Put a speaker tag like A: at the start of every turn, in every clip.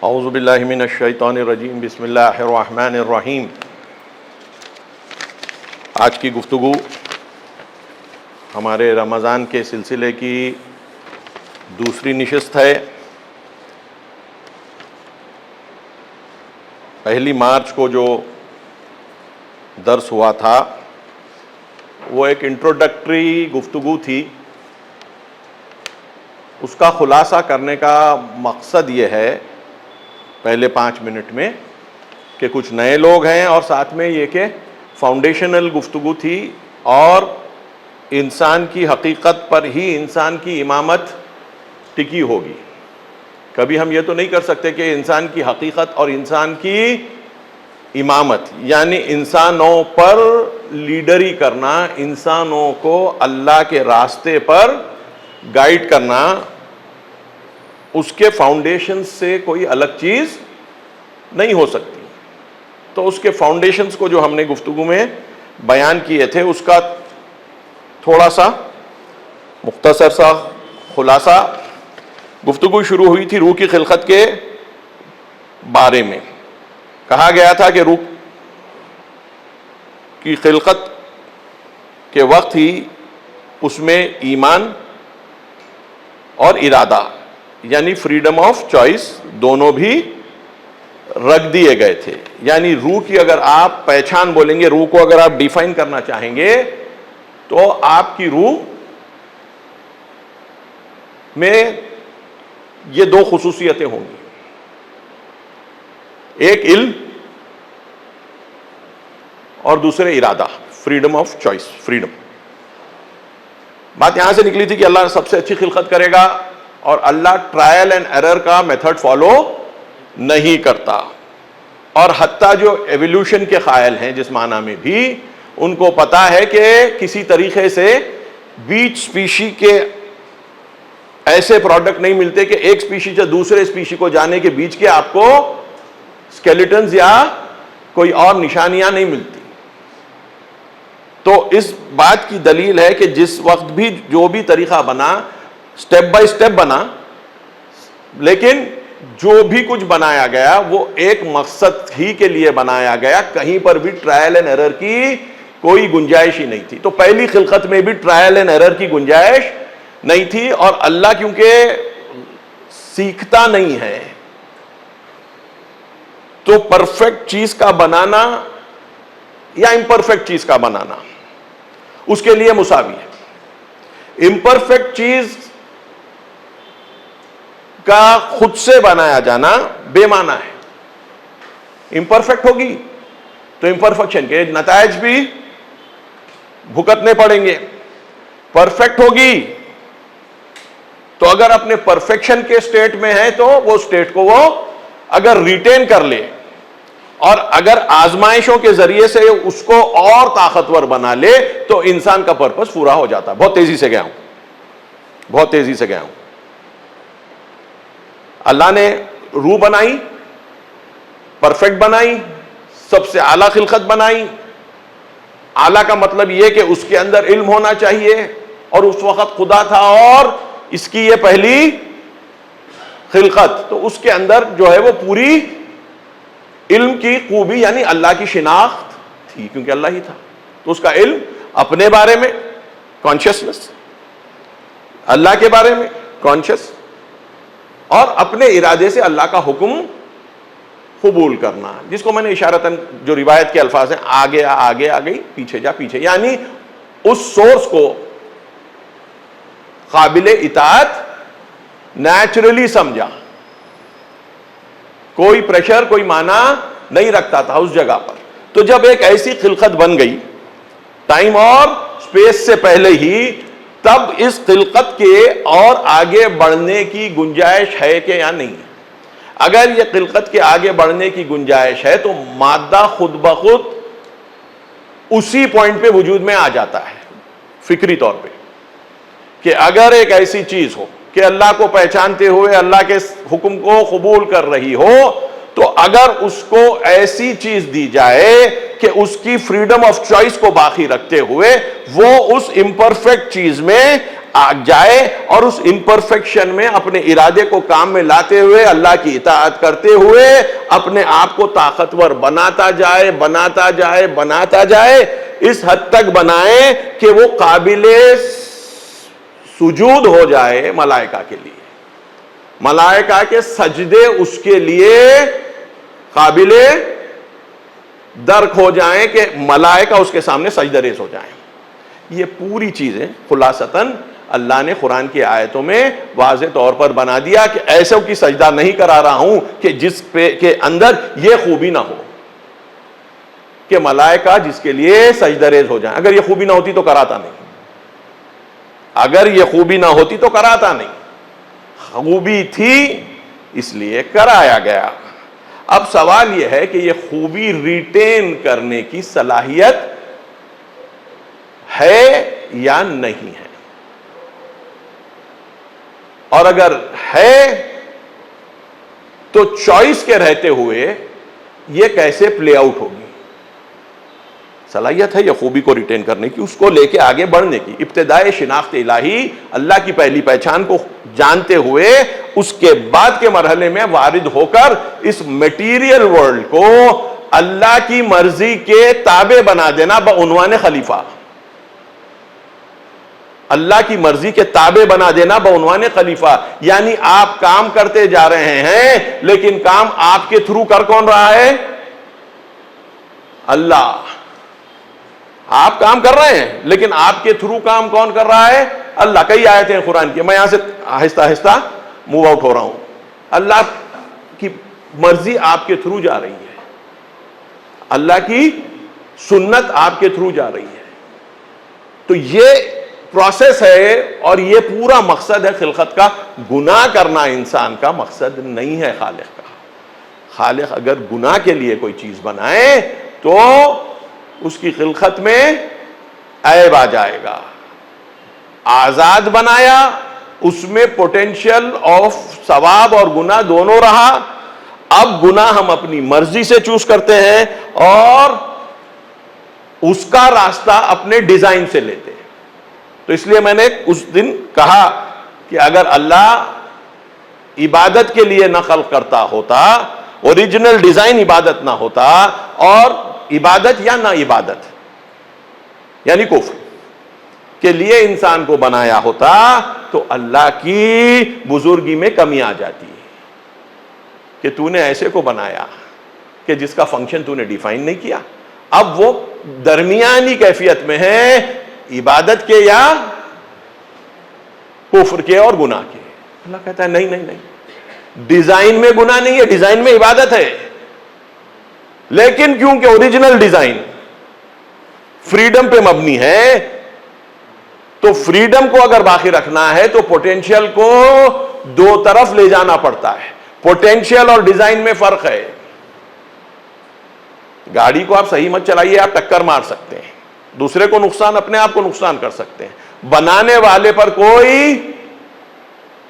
A: اعوذ باللہ من الشیطان الرجیم، بسم اللہ الرحمن الرحیم۔ آج کی گفتگو ہمارے رمضان کے سلسلے کی دوسری نشست ہے۔ پہلی مارچ کو جو درس ہوا تھا وہ ایک انٹروڈکٹری گفتگو تھی۔ اس کا خلاصہ کرنے کا مقصد یہ ہے پہلے 5 منٹ میں کہ کچھ نئے لوگ ہیں، اور ساتھ میں یہ کہ فاؤنڈیشنل گفتگو تھی، اور انسان کی حقیقت پر ہی انسان کی امامت ٹکی ہوگی۔ کبھی ہم یہ تو نہیں کر سکتے کہ انسان کی حقیقت اور انسان کی امامت، یعنی انسانوں پر لیڈری کرنا، انسانوں کو اللہ کے راستے پر گائیڈ کرنا، اس کے فاؤنڈیشن سے کوئی الگ چیز نہیں ہو سکتی۔ تو اس کے فاؤنڈیشنز کو جو ہم نے گفتگو میں بیان کیے تھے، اس کا تھوڑا سا مختصر سا خلاصہ۔ گفتگو شروع ہوئی تھی روح کی خلقت کے بارے میں۔ کہا گیا تھا کہ روح کی خلقت کے وقت ہی اس میں ایمان اور ارادہ، یعنی فریڈم آف چوائس، دونوں بھی رکھ دیے گئے تھے۔ یعنی روح کی اگر آپ پہچان بولیں گے، روح کو اگر آپ ڈیفائن کرنا چاہیں گے تو آپ کی روح میں یہ 2 خصوصیتیں ہوں گی، ایک علم اور دوسرے ارادہ، فریڈم آف چوائس، فریڈم۔ بات یہاں سے نکلی تھی کہ اللہ سب سے اچھی خلقت کرے گا، اور اللہ ٹرائل اینڈ ایرر کا میتھڈ فالو نہیں کرتا، اور حتیٰ جو ایولیوشن کے قائل ہیں جس معنی میں بھی، ان کو پتا ہے کہ کسی طریقے سے بیچ سپیشی کے ایسے پروڈکٹ نہیں ملتے کہ ایک سپیشی سے دوسرے سپیشی کو جانے کے بیچ کے آپ کو سکیلیٹنز یا کوئی اور نشانیاں نہیں ملتی۔ تو اس بات کی دلیل ہے کہ جس وقت بھی جو بھی طریقہ بنا، سٹیپ بائی سٹیپ بنا، لیکن جو بھی کچھ بنایا گیا وہ ایک مقصد ہی کے لیے بنایا گیا، کہیں پر بھی ٹرائل اینڈ ایرر کی کوئی گنجائش ہی نہیں تھی۔ تو پہلی خلقت میں بھی ٹرائل اینڈ ایرر کی گنجائش نہیں تھی، اور اللہ کیونکہ سیکھتا نہیں ہے تو پرفیکٹ چیز کا بنانا یا امپرفیکٹ چیز کا بنانا اس کے لیے مساوی ہے۔ امپرفیکٹ چیز کا خود سے بنایا جانا بے معنی ہے۔ امپرفیکٹ ہوگی تو امپرفیکشن کے نتائج بھی بھگتنے پڑیں گے۔ پرفیکٹ ہوگی تو اگر اپنے پرفیکشن کے سٹیٹ میں ہے تو وہ سٹیٹ کو وہ اگر ریٹین کر لے، اور اگر آزمائشوں کے ذریعے سے اس کو اور طاقتور بنا لے تو انسان کا پرپس پورا ہو جاتا ہے۔ بہت تیزی سے گیا ہوں۔ اللہ نے روح بنائی، پرفیکٹ بنائی، سب سے اعلیٰ خلقت بنائی۔ اعلیٰ کا مطلب یہ کہ اس کے اندر علم ہونا چاہیے، اور اس وقت خدا تھا اور اس کی یہ پہلی خلقت، تو اس کے اندر جو ہے وہ پوری علم کی خوبی، یعنی اللہ کی شناخت تھی، کیونکہ اللہ ہی تھا۔ تو اس کا علم اپنے بارے میں کانشیسنس، اللہ کے بارے میں کانشیس، اور اپنے ارادے سے اللہ کا حکم قبول کرنا، جس کو میں نے اشارتاً جو روایت کے الفاظ ہیں، آگے آ گئی، پیچھے جا پیچھے، یعنی اس سورس کو قابل اطاعت نیچرلی سمجھا، کوئی پریشر، کوئی معنی نہیں رکھتا تھا اس جگہ پر۔ تو جب ایک ایسی خلقت بن گئی ٹائم اور سپیس سے پہلے ہی، تب اس خلقت کے اور آگے بڑھنے کی گنجائش ہے کہ یا نہیں؟ اگر یہ خلقت کے آگے بڑھنے کی گنجائش ہے تو مادہ خود بخود اسی پوائنٹ پہ وجود میں آ جاتا ہے، فکری طور پہ، کہ اگر ایک ایسی چیز ہو کہ اللہ کو پہچانتے ہوئے اللہ کے حکم کو قبول کر رہی ہو، تو اگر اس کو ایسی چیز دی جائے کہ اس کی فریڈم آف چوائس کو باقی رکھتے ہوئے وہ اس امپرفیکٹ چیز میں جائے اور اس امپرفیکشن میں اپنے ارادے کو کام میں لاتے ہوئے اللہ کی اطاعت کرتے ہوئے اپنے آپ کو طاقتور بناتا جائے بناتا جائے بناتا جائے، اس حد تک بنائے کہ وہ قابل سجود ہو جائے ملائکہ کے لیے، ملائکہ کے سجدے اس کے لیے قابل درک ہو جائیں کہ ملائکہ اس کے سامنے سجدہ ریز ہو جائیں۔ یہ پوری چیزیں خلاصتاً اللہ نے قرآن کی آیتوں میں واضح طور پر بنا دیا کہ ایسوں کی سجدہ نہیں کرا رہا ہوں کہ جس پہ کے اندر یہ خوبی نہ ہو کہ ملائکہ جس کے لیے سجدہ ریز ہو جائیں۔ اگر یہ خوبی نہ ہوتی تو کراتا نہیں، اگر یہ خوبی نہ ہوتی تو کراتا نہیں، خوبی تھی اس لیے کرایا گیا۔ اب سوال یہ ہے کہ یہ خوبی ریٹین کرنے کی صلاحیت ہے یا نہیں ہے، اور اگر ہے تو چوائس کے رہتے ہوئے یہ کیسے پلے آؤٹ ہوگی؟ صلاحیت ہے یہ خوبی کو ریٹین کرنے کی، اس کو لے کے آگے بڑھنے کی، ابتدائے شناخت الہی، اللہ کی پہلی پہچان کو جانتے ہوئے اس کے بعد کے مرحلے میں وارد ہو کر اس میٹیریل ورلڈ کو اللہ کی مرضی کے تابع بنا دینا بعنوان خلیفہ، اللہ کی مرضی کے تابع بنا دینا بعنوان خلیفہ، یعنی آپ کام کرتے جا رہے ہیں لیکن کام آپ کے تھرو کر کون رہا ہے؟ اللہ۔ آپ کام کر رہے ہیں لیکن آپ کے تھرو کام کون کر رہا ہے؟ اللہ۔ کئی آیتیں ہیں قرآن کی، میں یہاں سے آہستہ آہستہ موو آؤٹ ہو رہا ہوں۔ اللہ کی مرضی آپ کے تھرو جا رہی ہے، اللہ کی سنت آپ کے تھرو جا رہی ہے، تو یہ پروسیس ہے اور یہ پورا مقصد ہے خلقت کا۔ گناہ کرنا انسان کا مقصد نہیں ہے خالق کا۔ خالق اگر گناہ کے لیے کوئی چیز بنائے تو اس کی خلقت میں عیب آ جائے گا۔ آزاد بنایا، اس میں پوٹینشل آف ثواب اور گناہ دونوں رہا۔ اب گناہ ہم اپنی مرضی سے چوز کرتے ہیں اور اس کا راستہ اپنے ڈیزائن سے لیتے ہیں۔ تو اس لیے میں نے اس دن کہا کہ اگر اللہ عبادت کے لیے نہ خلق کرتا ہوتا، اوریجنل ڈیزائن عبادت نہ ہوتا، اور عبادت یا نہ عبادت یعنی کفر کے لیے انسان کو بنایا ہوتا تو اللہ کی بزرگی میں کمی آ جاتی ہے کہ تو نے ایسے کو بنایا کہ جس کا فنکشن تو نے ڈیفائن نہیں کیا۔ اب وہ درمیانی کیفیت میں ہے، عبادت کے یا کفر کے اور گناہ کے۔ اللہ کہتا ہے نہیں نہیں نہیں، ڈیزائن میں گناہ نہیں ہے، ڈیزائن میں عبادت ہے، لیکن کیونکہ اوریجنل ڈیزائن فریڈم پہ مبنی ہے تو فریڈم کو اگر باقی رکھنا ہے تو پوٹینشیل کو دو طرف لے جانا پڑتا ہے۔ پوٹینشیل اور ڈیزائن میں فرق ہے۔ گاڑی کو آپ صحیح مت چلائیے، آپ ٹکر مار سکتے ہیں، دوسرے کو نقصان، اپنے آپ کو نقصان کر سکتے ہیں۔ بنانے والے پر کوئی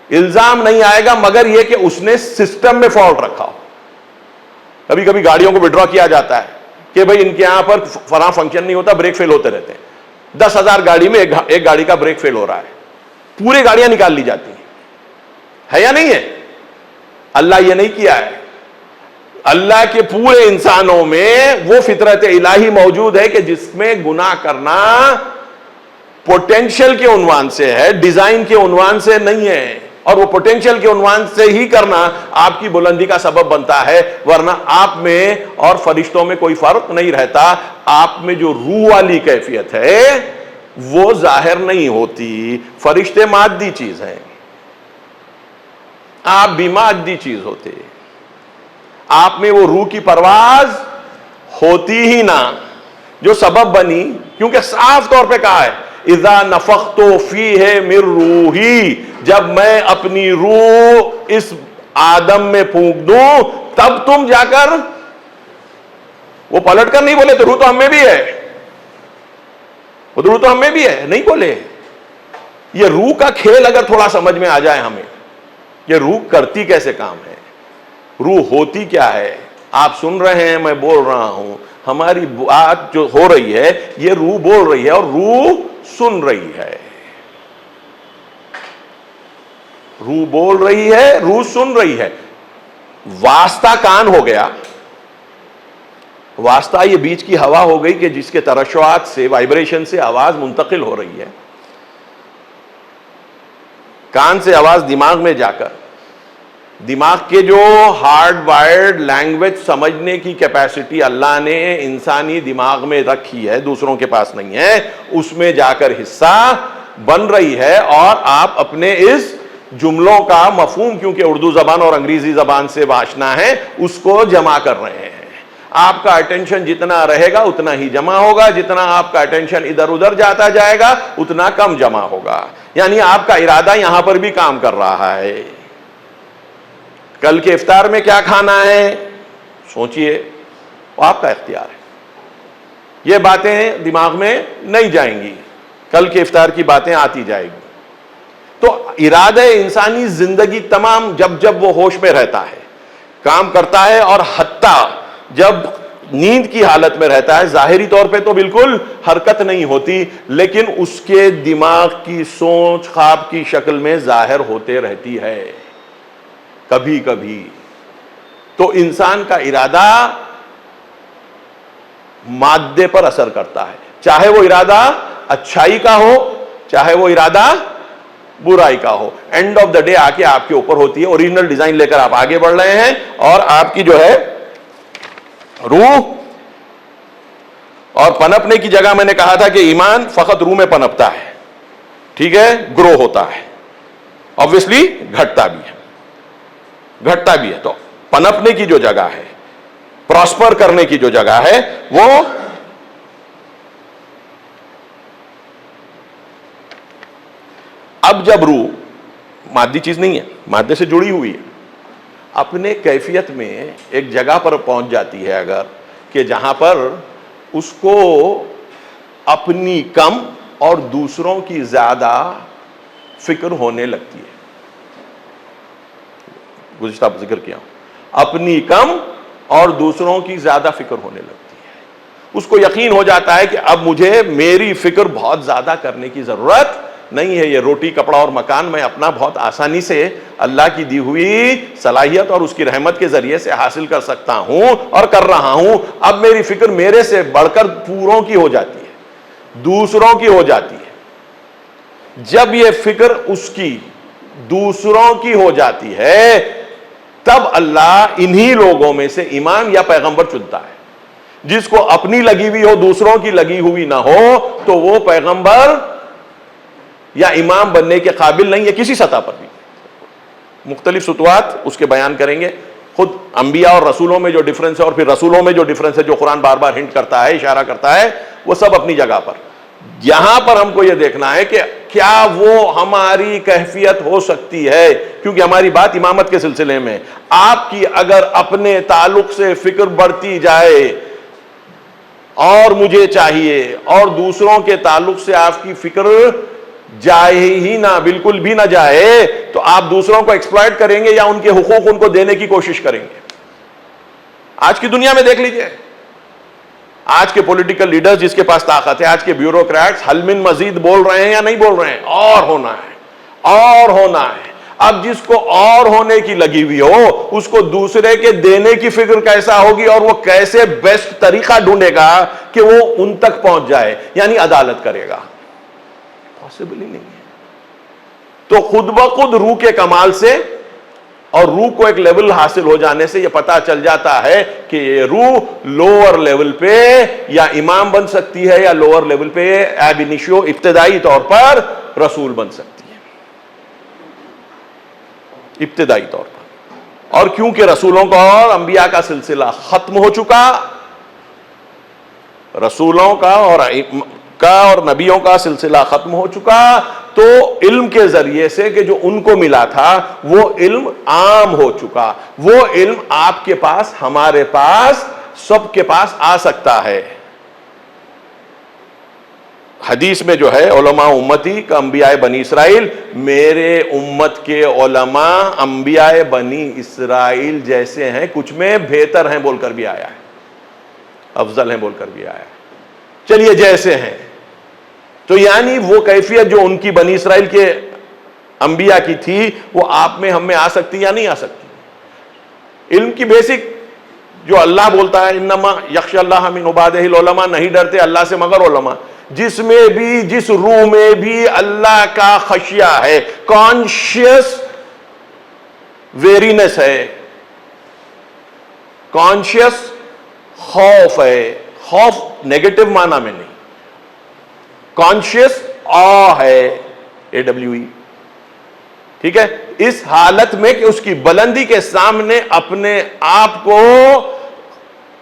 A: الزام نہیں آئے گا مگر یہ کہ اس نے سسٹم میں فالٹ رکھا ہو۔ کبھی کبھی گاڑیوں کو وڈرا کیا جاتا ہے کہ بھئی ان کے یہاں پر فلاں فنکشن نہیں ہوتا، بریک فیل ہوتے رہتے ہیں۔ 10,000 گاڑی میں ایک گاڑی کا بریک فیل ہو رہا ہے، پوری گاڑیاں نکال لی جاتی ہیں، ہے یا نہیں ہے؟ اللہ یہ نہیں کیا ہے۔ اللہ کے پورے انسانوں میں وہ فطرت الہی موجود ہے کہ جس میں گناہ کرنا پوٹینشل کے عنوان سے ہے، ڈیزائن کے عنوان سے نہیں ہے، اور وہ پوٹینشل کے عنوان سے ہی کرنا آپ کی بلندی کا سبب بنتا ہے، ورنہ آپ میں اور فرشتوں میں کوئی فرق نہیں رہتا۔ آپ میں جو روح والی کیفیت ہے وہ ظاہر نہیں ہوتی۔ فرشتے مادی چیز ہیں، آپ بھی مادی چیز ہوتے، آپ میں وہ روح کی پرواز ہوتی ہی نہ جو سبب بنی، کیونکہ صاف طور پہ کہا ہے اذا نفخت فیہ من روحی، جب میں اپنی روح اس آدم میں پھونک دوں تب تم جا کر، وہ پلٹ کر نہیں بولے تو روح تو ہم میں بھی ہے، وہ روح تو ہم میں بھی ہے، نہیں بولے۔ یہ روح کا کھیل اگر تھوڑا سمجھ میں آ جائے ہمیں، یہ روح کرتی کیسے کام ہے، روح ہوتی کیا ہے۔ آپ سن رہے ہیں، میں بول رہا ہوں، ہماری بات جو ہو رہی ہے یہ روح بول رہی ہے اور روح سن رہی ہے۔ روح بول رہی ہے، روح سن رہی ہے. واسطہ کان ہو گیا، واسطہ یہ بیچ کی ہوا ہو گئی کہ جس کے ترشحات سے، وائبریشن سے آواز منتقل ہو رہی ہے. کان سے آواز دماغ میں جا کر دماغ کے جو ہارڈ وائرڈ لینگویج سمجھنے کی کیپیسٹی اللہ نے انسانی دماغ میں رکھی ہے، دوسروں کے پاس نہیں ہے، اس میں جا کر حصہ بن رہی ہے. اور آپ اپنے اس جملوں کا مفہوم، کیونکہ اردو زبان اور انگریزی زبان سے آشنا ہے، اس کو جمع کر رہے ہیں. آپ کا اٹینشن جتنا رہے گا اتنا ہی جمع ہوگا، جتنا آپ کا اٹینشن ادھر ادھر جاتا جائے گا اتنا کم جمع ہوگا. یعنی آپ کا ارادہ یہاں پر بھی کام کر رہا ہے. کل کے افطار میں کیا کھانا ہے سوچئے، وہ آپ کا اختیار ہے. یہ باتیں دماغ میں نہیں جائیں گی، کل کے افطار کی باتیں آتی جائے گی. تو ارادہ انسانی زندگی تمام جب وہ ہوش میں رہتا ہے کام کرتا ہے، اور حتیٰ جب نیند کی حالت میں رہتا ہے ظاہری طور پہ تو بالکل حرکت نہیں ہوتی، لیکن اس کے دماغ کی سوچ خواب کی شکل میں ظاہر ہوتے رہتی ہے کبھی کبھی. تو انسان کا ارادہ مادے پر اثر کرتا ہے، چاہے وہ ارادہ اچھائی کا ہو چاہے وہ ارادہ برائی کا ہو. اینڈ آف دا ڈے آ کے آپ کے اوپر ہوتی ہے. اوریجنل ڈیزائن لے کر آپ آگے بڑھ رہے ہیں، اور آپ کی جو ہے روح، اور پنپنے کی جگہ میں نے کہا تھا کہ ایمان فقط روح میں پنپتا ہے، ٹھیک ہے، گرو ہوتا ہے، obviously گھٹتا بھی ہے. تو پنپنے کی جو جگہ ہے، پراسپر کرنے کی جو جگہ ہے، وہ اب جب روح مادی چیز نہیں ہے، مادے سے جڑی ہوئی ہے، اپنے کیفیت میں ایک جگہ پر پہنچ جاتی ہے اگر، کہ جہاں پر اس کو اپنی کم اور دوسروں کی زیادہ فکر ہونے لگتی ہے. گزشتہ ذکر کیا ہوں، اپنی کم اور دوسروں کی زیادہ فکر ہونے لگتی ہے. اس کو یقین ہو جاتا ہے کہ اب مجھے میری فکر بہت زیادہ کرنے کی ضرورت نہیں ہے. یہ روٹی کپڑا اور مکان میں اپنا بہت آسانی سے اللہ کی دی ہوئی صلاحیت اور اس کی رحمت کے ذریعے سے حاصل کر سکتا ہوں اور کر رہا ہوں. اب میری فکر میرے سے بڑھ کر پوروں کی ہو جاتی ہے، دوسروں کی ہو جاتی ہے. جب یہ فکر اس کی دوسروں کی ہو جاتی ہے تب اللہ انہی لوگوں میں سے امام یا پیغمبر چنتا ہے. جس کو اپنی لگی ہوئی ہو دوسروں کی لگی ہوئی نہ ہو تو وہ پیغمبر یا امام بننے کے قابل نہیں ہے کسی سطح پر بھی. مختلف سطوحات اس کے بیان کریں گے. خود انبیاء اور رسولوں میں جو ڈفرنس ہے اور پھر رسولوں میں جو ڈفرنس ہے جو قرآن بار بار ہنٹ کرتا ہے، اشارہ کرتا ہے، وہ سب اپنی جگہ پر. یہاں پر ہم کو یہ دیکھنا ہے کہ کیا وہ ہماری کیفیت ہو سکتی ہے، کیونکہ ہماری بات امامت کے سلسلے میں. آپ کی اگر اپنے تعلق سے فکر بڑھتی جائے اور مجھے چاہیے، اور دوسروں کے تعلق سے آپ کی فکر جائے ہی نہ، بالکل بھی نہ جائے، تو آپ دوسروں کو ایکسپلائٹ کریں گے یا ان کے حقوق ان کو دینے کی کوشش کریں گے. آج کی دنیا میں دیکھ لیجئے، آج کے پولیٹیکل لیڈرز جس کے پاس طاقت ہے، آج کے بیوروکریٹس حل من مزید بول رہے ہیں یا نہیں بول رہے ہیں؟ اور ہونا ہے، اور ہونا ہے. اب جس کو اور ہونے کی لگی ہوئی ہو اس کو دوسرے کے دینے کی فکر کیسا ہوگی، اور وہ کیسے بیسٹ طریقہ ڈھونڈے گا کہ وہ ان تک پہنچ جائے، یعنی عدالت کرے گا. پاسبل ہی نہیں ہے. تو خود بخود روح کے کمال سے اور روح کو ایک لیول حاصل ہو جانے سے یہ پتا چل جاتا ہے کہ یہ روح لوور لیول پہ یا امام بن سکتی ہے یا لوور لیول پہ ایب انیشیو ابتدائی طور پر رسول بن سکتی ہے، ابتدائی طور پر. اور کیونکہ رسولوں کا اور انبیاء کا سلسلہ ختم ہو چکا، رسولوں کا اور نبیوں کا سلسلہ ختم ہو چکا، تو علم کے ذریعے سے کہ جو ان کو ملا تھا وہ علم عام ہو چکا. وہ علم آپ کے پاس، ہمارے پاس، سب کے پاس آ سکتا ہے. حدیث میں جو ہے علماء امتی کا انبیاء بنی اسرائیل، میرے امت کے علماء انبیاء بنی اسرائیل جیسے ہیں، کچھ میں بہتر ہیں بول کر بھی آیا ہے، افضل ہیں بول کر بھی آیا ہے. چلیے جیسے ہیں، تو یعنی وہ کیفیت جو ان کی بنی اسرائیل کے انبیاء کی تھی وہ آپ میں ہم میں آ سکتی یا نہیں آ سکتی؟ علم کی بیسک جو اللہ بولتا ہے انما یخشی اللہ من عبادہ العلماء، نہیں ڈرتے اللہ سے مگر علماء، جس میں بھی جس روح میں بھی اللہ کا خشیہ ہے، کانشیس ویرینس ہے، کانشیس خوف ہے، خوف نیگیٹو معنی میں نہیں، کانشیس ہے AWE، ٹھیک ہے، اس حالت میں کہ اس کی بلندی کے سامنے اپنے آپ کو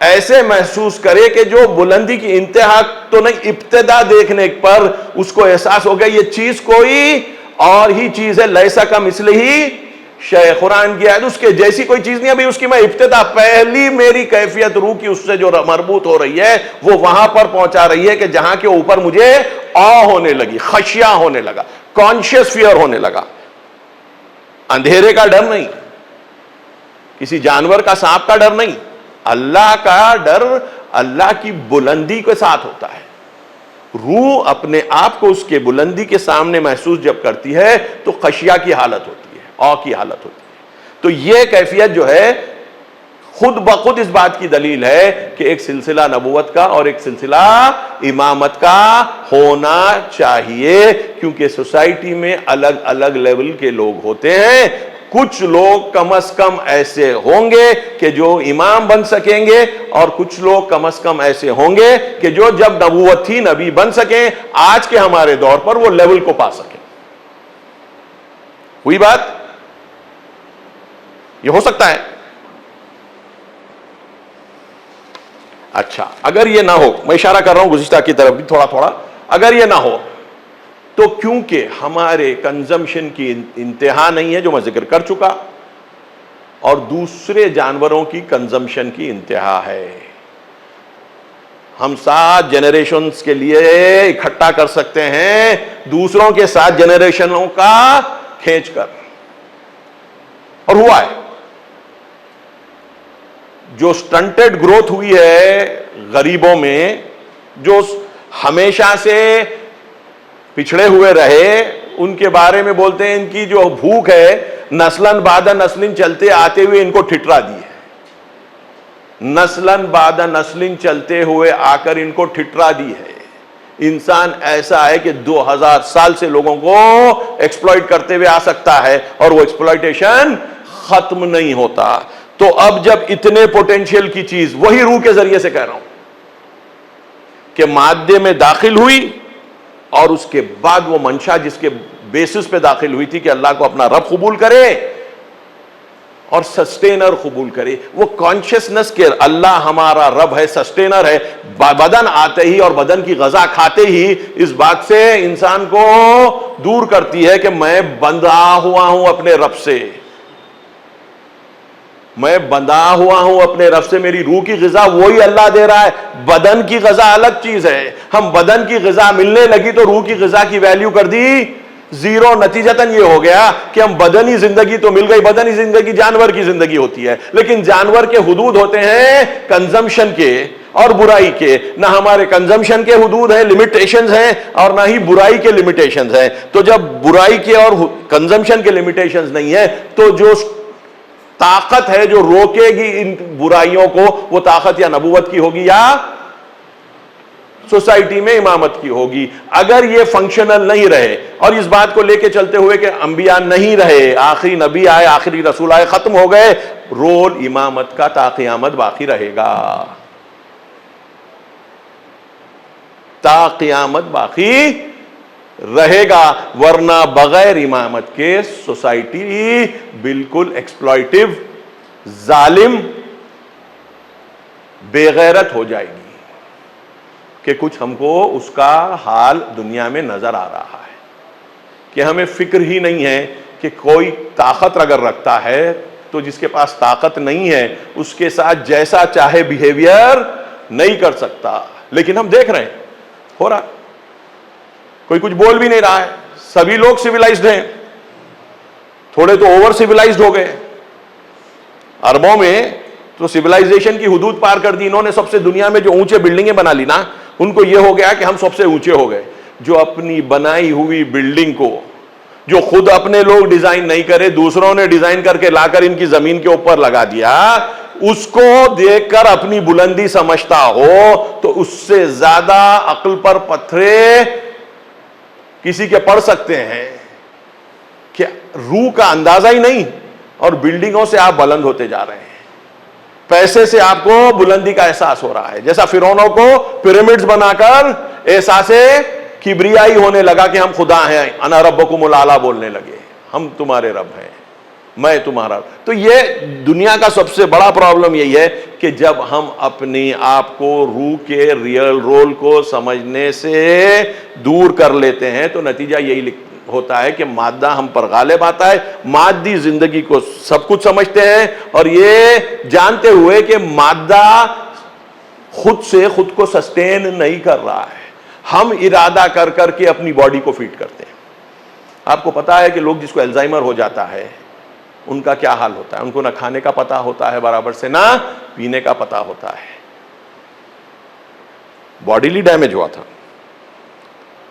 A: ایسے محسوس کرے کہ جو بلندی کی انتہا تو نہیں، ابتدا دیکھنے پر اس کو احساس ہو گیا یہ چیز کوئی اور ہی چیز ہے، لیسا کمثلہ شیء، قرآن کی آیت اس کے جیسی کوئی چیز نہیں، ابھی اس کی میں ابتدا، پہلی میری کیفیت روح کی اس سے جو مربوط ہو رہی ہے وہ وہاں پر پہنچا رہی ہے کہ جہاں کے اوپر مجھے ہونے لگی، خشیہ ہونے لگا، کانشیس فیئر ہونے لگا، اندھیرے کا ڈر نہیں، کسی جانور کا، سانپ کا ڈر نہیں، اللہ کا ڈر اللہ کی بلندی کے ساتھ ہوتا ہے۔ روح اپنے آپ کو اس کے بلندی کے سامنے محسوس جب کرتی ہے تو خشیہ کی حالت ہوتی ہے، او کی حالت ہوتی ہے۔ تو یہ کیفیت جو ہے خود بخود اس بات کی دلیل ہے کہ ایک سلسلہ نبوت کا اور ایک سلسلہ امامت کا ہونا چاہیے، کیونکہ سوسائٹی میں الگ الگ لیول کے لوگ ہوتے ہیں، کچھ لوگ کم از کم ایسے ہوں گے کہ جو امام بن سکیں گے، اور کچھ لوگ کم از کم ایسے ہوں گے کہ جو جب نبوت تھی نبی بن سکیں، آج کے ہمارے دور پر وہ لیول کو پا سکیں۔ ہوئی بات؟ یہ ہو سکتا ہے۔ اچھا، اگر یہ نہ ہو، میں اشارہ کر رہا ہوں گزشتہ کی طرف بھی تھوڑا تھوڑا، اگر یہ نہ ہو تو کیونکہ ہمارے کنزمپشن کی انتہا نہیں ہے جو میں ذکر کر چکا، اور دوسرے جانوروں کی کنزمپشن کی انتہا ہے، ہم 7 جنریشنز کے لیے اکٹھا کر سکتے ہیں دوسروں کے 7 جنریشنوں کا کھینچ کر، اور ہوا ہے۔ جو سٹنٹڈ گروتھ ہوئی ہے غریبوں میں، جو ہمیشہ سے پچھڑے ہوئے رہے، ان کے بارے میں بولتے ہیں ان کی جو بھوک ہے نسلاً بعد نسلیں چلتے آتے ہوئے ان کو ٹھٹرا دی ہے، نسلاً بعد نسلیں چلتے ہوئے آ کر ان کو ٹھٹرا دی ہے۔ انسان ایسا ہے کہ 2000 سال سے لوگوں کو ایکسپلائٹ کرتے ہوئے آ سکتا ہے، اور وہ ایکسپلائٹیشن ختم نہیں ہوتا۔ تو اب جب اتنے پوٹینشیل کی چیز، وہی روح کے ذریعے سے کہہ رہا ہوں کہ مادے میں داخل ہوئی، اور اس کے بعد وہ منشا جس کے بیسس پہ داخل ہوئی تھی کہ اللہ کو اپنا رب قبول کرے اور سسٹینر قبول کرے، وہ کانشیسنس کہ اللہ ہمارا رب ہے، سسٹینر ہے، بدن آتے ہی اور بدن کی غذا کھاتے ہی اس بات سے انسان کو دور کرتی ہے کہ میں بندھا ہوا ہوں اپنے رب سے، میں بندھا ہوا ہوں اپنے رب سے، میری روح کی غذا وہی اللہ دے رہا ہے، بدن کی غذا الگ چیز ہے۔ ہم بدن کی غذا ملنے لگی تو روح کی غذا کی ویلیو کر دی زیرو، نتیجتاً یہ ہو گیا کہ ہم بدنی زندگی تو مل گئی، بدنی زندگی جانور کی زندگی ہوتی ہے، لیکن جانور کے حدود ہوتے ہیں کنزمپشن کے اور برائی کے، نہ ہمارے کنزمپشن کے حدود ہیں، لمیٹیشنز ہیں، اور نہ ہی برائی کے لمیٹیشنز ہیں۔ تو جب برائی کے اور کنزمپشن کے لمیٹیشنز نہیں ہیں تو جو طاقت ہے جو روکے گی ان برائیوں کو، وہ طاقت یا نبوت کی ہوگی یا سوسائٹی میں امامت کی ہوگی۔ اگر یہ فنکشنل نہیں رہے، اور اس بات کو لے کے چلتے ہوئے کہ انبیاء نہیں رہے، آخری نبی آئے، آخری رسول آئے، ختم ہو گئے، رول امامت کا تا قیامت باقی رہے گا، تا قیامت باقی رہے گا، ورنہ بغیر امامت کے سوسائٹی بالکل ایکسپلائٹیو، ظالم، بے غیرت ہو جائے گی، کہ کچھ ہم کو اس کا حال دنیا میں نظر آ رہا ہے، کہ ہمیں فکر ہی نہیں ہے کہ کوئی طاقت اگر رکھتا ہے تو جس کے پاس طاقت نہیں ہے اس کے ساتھ جیسا چاہے بیہیویئر نہیں کر سکتا، لیکن ہم دیکھ رہے ہیں ہو رہا، کوئی کچھ بول بھی نہیں رہا ہے، سبھی لوگ سویلائزڈ ہیں، تھوڑے تو اوور سویلائزڈ ہو گئے، عربوں میں تو سویلائزیشن کی حدود پار کر دی انہوں نے، سب سے دنیا میں جو اونچے بلڈنگیں بنا لی نا، ان کو یہ ہو گیا کہ ہم سب سے اونچے ہو گئے، جو اپنی بنائی ہوئی بلڈنگ کو جو خود اپنے لوگ ڈیزائن نہیں کرے, دوسروں نے ڈیزائن کر کے لا کر ان کی زمین کے اوپر لگا دیا, اس کو دیکھ کر اپنی بلندی سمجھتا ہو تو اس سے زیادہ عقل پر پتھرے کسی کے پڑ سکتے ہیں کہ روح کا اندازہ ہی نہیں, اور بلڈنگوں سے آپ بلند ہوتے جا رہے ہیں, پیسے سے آپ کو بلندی کا احساس ہو رہا ہے, جیسا فرعونوں کو پیرامڈز بنا کر احساس کبریائی ہونے لگا کہ ہم خدا ہیں, انا ربکم الاعلی بولنے لگے, ہم تمہارے رب ہیں, میں تمہارا. تو یہ دنیا کا سب سے بڑا پرابلم یہی ہے کہ جب ہم اپنی آپ کو روح کے ریئل رول کو سمجھنے سے دور کر لیتے ہیں تو نتیجہ یہی ہوتا ہے کہ مادہ ہم پر غالب آتا ہے, مادی زندگی کو سب کچھ سمجھتے ہیں, اور یہ جانتے ہوئے کہ مادہ خود سے خود کو سسٹین نہیں کر رہا ہے, ہم ارادہ کر کر کے اپنی باڈی کو فیڈ کرتے ہیں. آپ کو پتا ہے کہ لوگ جس کو الزائمر ہو جاتا ہے ان کا کیا حال ہوتا ہے, ان کو نہ کھانے کا پتہ ہوتا ہے برابر سے, نہ پینے کا پتہ ہوتا ہے. باڈیلی ڈیمیج ہوا تھا,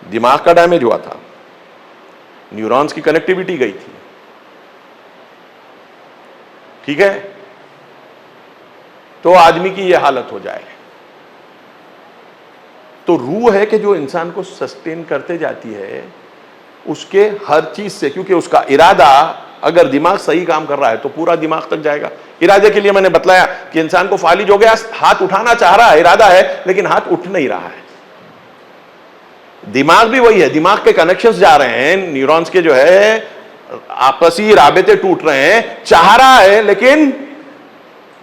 A: دماغ کا ڈیمیج ہوا تھا, نیورونز کی کنیکٹیوٹی گئی تھی, ٹھیک ہے, تو آدمی کی یہ حالت ہو جائے. تو روح ہے کہ جو انسان کو سسٹین کرتے جاتی ہے اس کے ہر چیز سے, کیونکہ اس کا ارادہ اگر دماغ صحیح کام کر رہا ہے تو پورا دماغ تک جائے گا. ارادے کے لیے میں نے بتلایا کہ انسان کو فالج ہو گیا, ہاتھ اٹھانا چاہ رہا ہے, ارادہ ہے, لیکن ہاتھ اٹھ نہیں رہا ہے. دماغ بھی وہی ہے, دماغ کے کنیکشنز جا رہے ہیں, نیورونز کے جو ہے آپسی رابطے ٹوٹ رہے ہیں, چاہ رہا ہے لیکن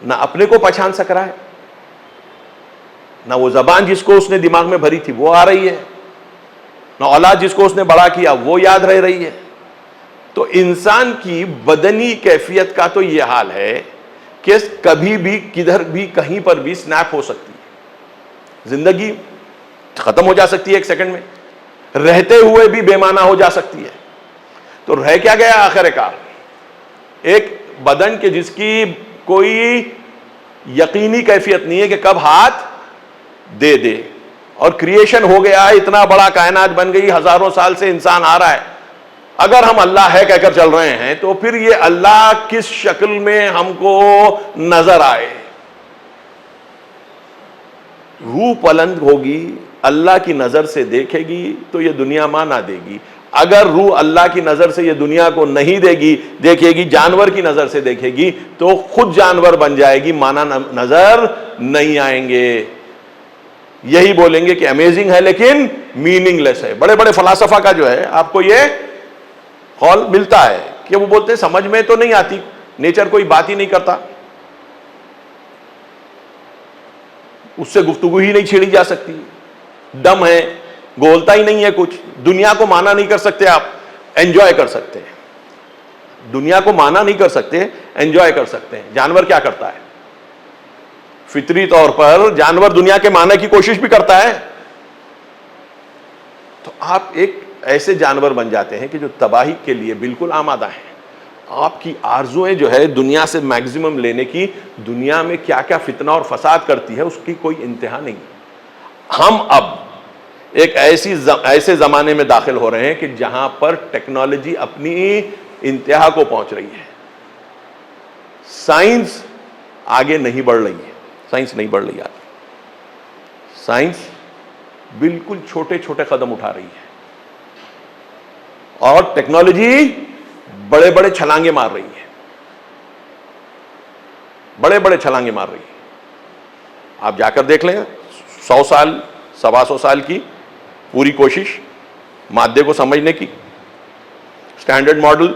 A: نہ اپنے کو پہچان سک رہا ہے, نہ وہ زبان جس کو اس نے دماغ میں بھری تھی وہ آ رہی ہے, نہ اولاد جس کو اس نے بڑا کیا وہ یاد رہ رہی ہے. تو انسان کی بدنی کیفیت کا تو یہ حال ہے کہ کبھی بھی کدھر بھی کہیں پر بھی سنیپ ہو سکتی ہے, زندگی ختم ہو جا سکتی ہے ایک سیکنڈ میں, رہتے ہوئے بھی بے معنی ہو جا سکتی ہے. تو رہ کیا گیا آخر کار, ایک بدن کے جس کی کوئی یقینی کیفیت نہیں ہے کہ کب ہاتھ دے دے, اور کریشن ہو گیا, اتنا بڑا کائنات بن گئی, ہزاروں سال سے انسان آ رہا ہے. اگر ہم اللہ ہے کہہ کر چل رہے ہیں تو پھر یہ اللہ کس شکل میں ہم کو نظر آئے؟ روح پلند ہوگی, اللہ کی نظر سے دیکھے گی تو یہ دنیا مانا دے گی. اگر روح اللہ کی نظر سے یہ دنیا کو نہیں دے گی, دیکھے گی, جانور کی نظر سے دیکھے گی تو خود جانور بن جائے گی, مانا نظر نہیں آئیں گے. یہی بولیں گے کہ امیزنگ ہے لیکن میننگ لیس ہے. بڑے بڑے فلاسفہ کا جو ہے آپ کو یہ قول ملتا ہے کہ وہ بولتے ہیں سمجھ میں تو نہیں آتی, نیچر کوئی بات ہی نہیں کرتا, اس سے گفتگو ہی نہیں چھیڑی جا سکتی, دم ہے, گولتا ہی نہیں ہے کچھ, دنیا کو مانا نہیں کر سکتے آپ, انجوائے کر سکتے ہیں. دنیا کو مانا نہیں کر سکتے, انجوائے کر سکتے ہیں. جانور کیا کرتا ہے؟ فطری طور پر جانور دنیا کے معنی کی کوشش بھی کرتا ہے. تو آپ ایک ایسے جانور بن جاتے ہیں کہ جو تباہی کے لیے بالکل آمادہ ہیں. آپ کی آرزویں جو ہے دنیا سے میکزیمم لینے کی, دنیا میں کیا کیا فتنہ اور فساد کرتی ہے اس کی کوئی انتہا نہیں. ہم اب ایک ایسے زمانے میں داخل ہو رہے ہیں کہ جہاں پر ٹیکنالوجی اپنی انتہا کو پہنچ رہی ہے. سائنس آگے نہیں بڑھ رہی ہے, سائنس نہیں بڑھ رہی آگے. سائنس بالکل چھوٹے چھوٹے قدم اٹھا رہی ہے, اور ٹیکنالوجی بڑے بڑے چھلانگے مار رہی ہے, بڑے بڑے چھلانگے مار رہی ہے. آپ جا کر دیکھ لیں, 100 سال 125 سال کی پوری کوشش مادے کو سمجھنے کی, سٹینڈرڈ ماڈل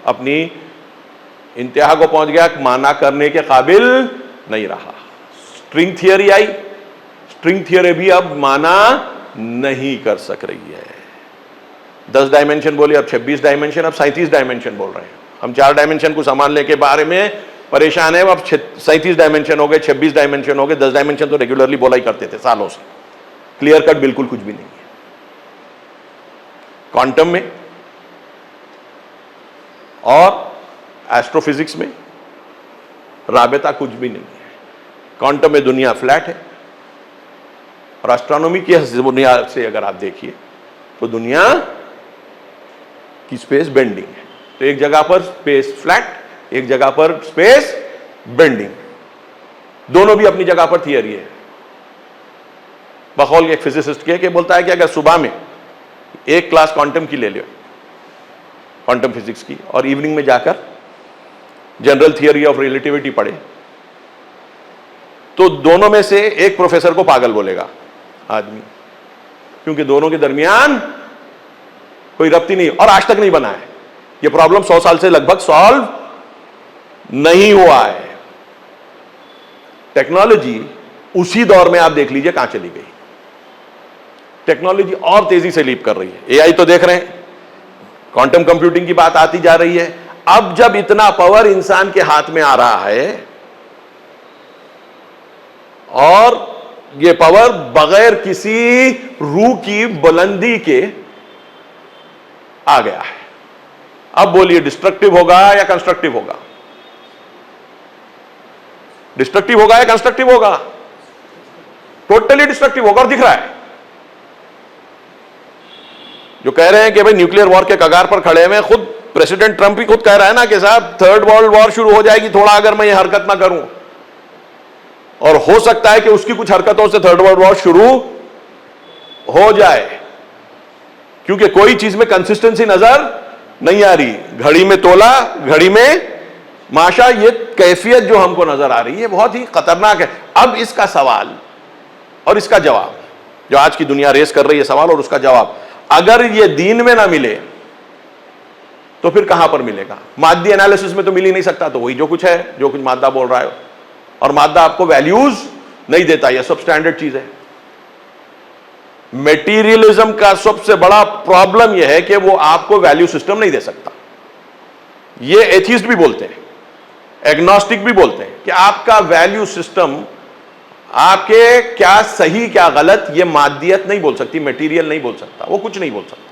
A: اپنی انتہا کو پہنچ گیا, مانا کرنے کے قابل نہیں رہا. سٹرنگ تھیوری آئی, سٹرنگ تھیوری بھی اب مانا نہیں کر سک رہی ہے. 10 ڈائمنشن بولے, اب 26 ڈائمنشن, اب 37 ڈائمنشن بول رہے ہیں. ہم 4 ڈائمنشن کو سنبھالنے کے بارے میں پریشان ہیں, اب 37 ڈائمنشن ہو گئے, 26 ڈائمنشن ہو گئے. 10 ڈائمنشن تو ریگولرلی بولا ہی کرتے تھے سالوں سے. کلیئر کٹ بالکل کچھ بھی نہیں ہے. کوانٹم میں اور ایسٹرو فزکس میں رابطہ کچھ بھی نہیں ہے. کوانٹم میں دنیا فلیٹ ہے, اور اسٹرانومی کی بنیاد سے اگر آپ دیکھیے تو دنیا کی اسپیس بینڈنگ ہے. تو ایک جگہ پر اسپیس فلیٹ, ایک جگہ پر اسپیس بینڈنگ, دونوں بھی اپنی جگہ پر تھیوری ہے. بقول ایک فزسسٹ کے کہ بولتا ہے کہ اگر صبح میں ایک کلاس کوانٹم کی لے لو, کوانٹم فزکس کی, اور ایوننگ میں جا کر جنرل تھیوری آف ریلیٹیوٹی پڑھے, تو دونوں میں سے ایک پروفیسر کو پاگل بولے گا آدمی, کیونکہ دونوں کے درمیان کوئی ربط ہی نہیں, اور آج تک نہیں بنا ہے. یہ پرابلم 100 سال سے لگ بھگ سالو نہیں ہوا ہے. ٹیکنالوجی اسی دور میں آپ دیکھ لیجئے کہاں چلی گئی. ٹیکنالوجی اور تیزی سے لیپ کر رہی ہے. اے آئی تو دیکھ رہے ہیں, کوانٹم کمپیوٹنگ کی بات آتی جا رہی ہے. اب جب اتنا پاور انسان کے ہاتھ میں آ رہا ہے, اور یہ پاور بغیر کسی روح کی بلندی کے آ گیا ہے, اب بولیے ڈسٹرکٹیو ہوگا یا کنسٹرکٹیو ہوگا؟ ڈسٹرکٹیو ہوگا یا کنسٹرکٹیو ہوگا؟ ٹوٹلی ڈسٹرکٹیو ہوگا, اور دکھ رہا ہے. جو کہہ رہے ہیں کہ بھئی نیوکلیر وار کے کگار پر کھڑے ہوئے, خود پریزیڈنٹ ٹرمپ بھی خود کہہ رہا ہے نا کہ صاحب تھرڈ ورلڈ وار شروع ہو جائے گی تھوڑا اگر میں یہ حرکت نہ کروں, اور ہو سکتا ہے کہ اس کی کچھ حرکتوں سے تھرڈ ورلڈ وار شروع ہو جائے, کیونکہ کوئی چیز میں کنسسٹنسی نظر نہیں آ رہی. گھڑی میں تولا, گھڑی میں ماشا, یہ کیفیت جو ہم کو نظر آ رہی ہے بہت ہی خطرناک ہے. اب اس کا سوال اور اس کا جواب, جو آج کی دنیا ریس کر رہی ہے, سوال اور اس کا جواب, اگر یہ دین میں نہ ملے تو پھر کہاں پر ملے گا؟ مادی انالیسس میں تو مل ہی نہیں سکتا, تو وہی جو کچھ ہے, جو کچھ مادہ بول رہا ہے, اور مادہ آپ کو ویلیوز نہیں دیتا. یہ سب سٹینڈرڈ چیز ہے. میٹیریلزم کا سب سے بڑا پرابلم یہ ہے کہ وہ آپ کو ویلیو سسٹم نہیں دے سکتا. یہ ایتھیسٹ بھی بولتے ہیں, ایگنوسٹک بھی بولتے ہیں کہ آپ کا ویلیو سسٹم, آپ کے کیا صحیح کیا غلط, یہ مادیت نہیں بول سکتی, میٹیریل نہیں بول سکتا, وہ کچھ نہیں بول سکتا.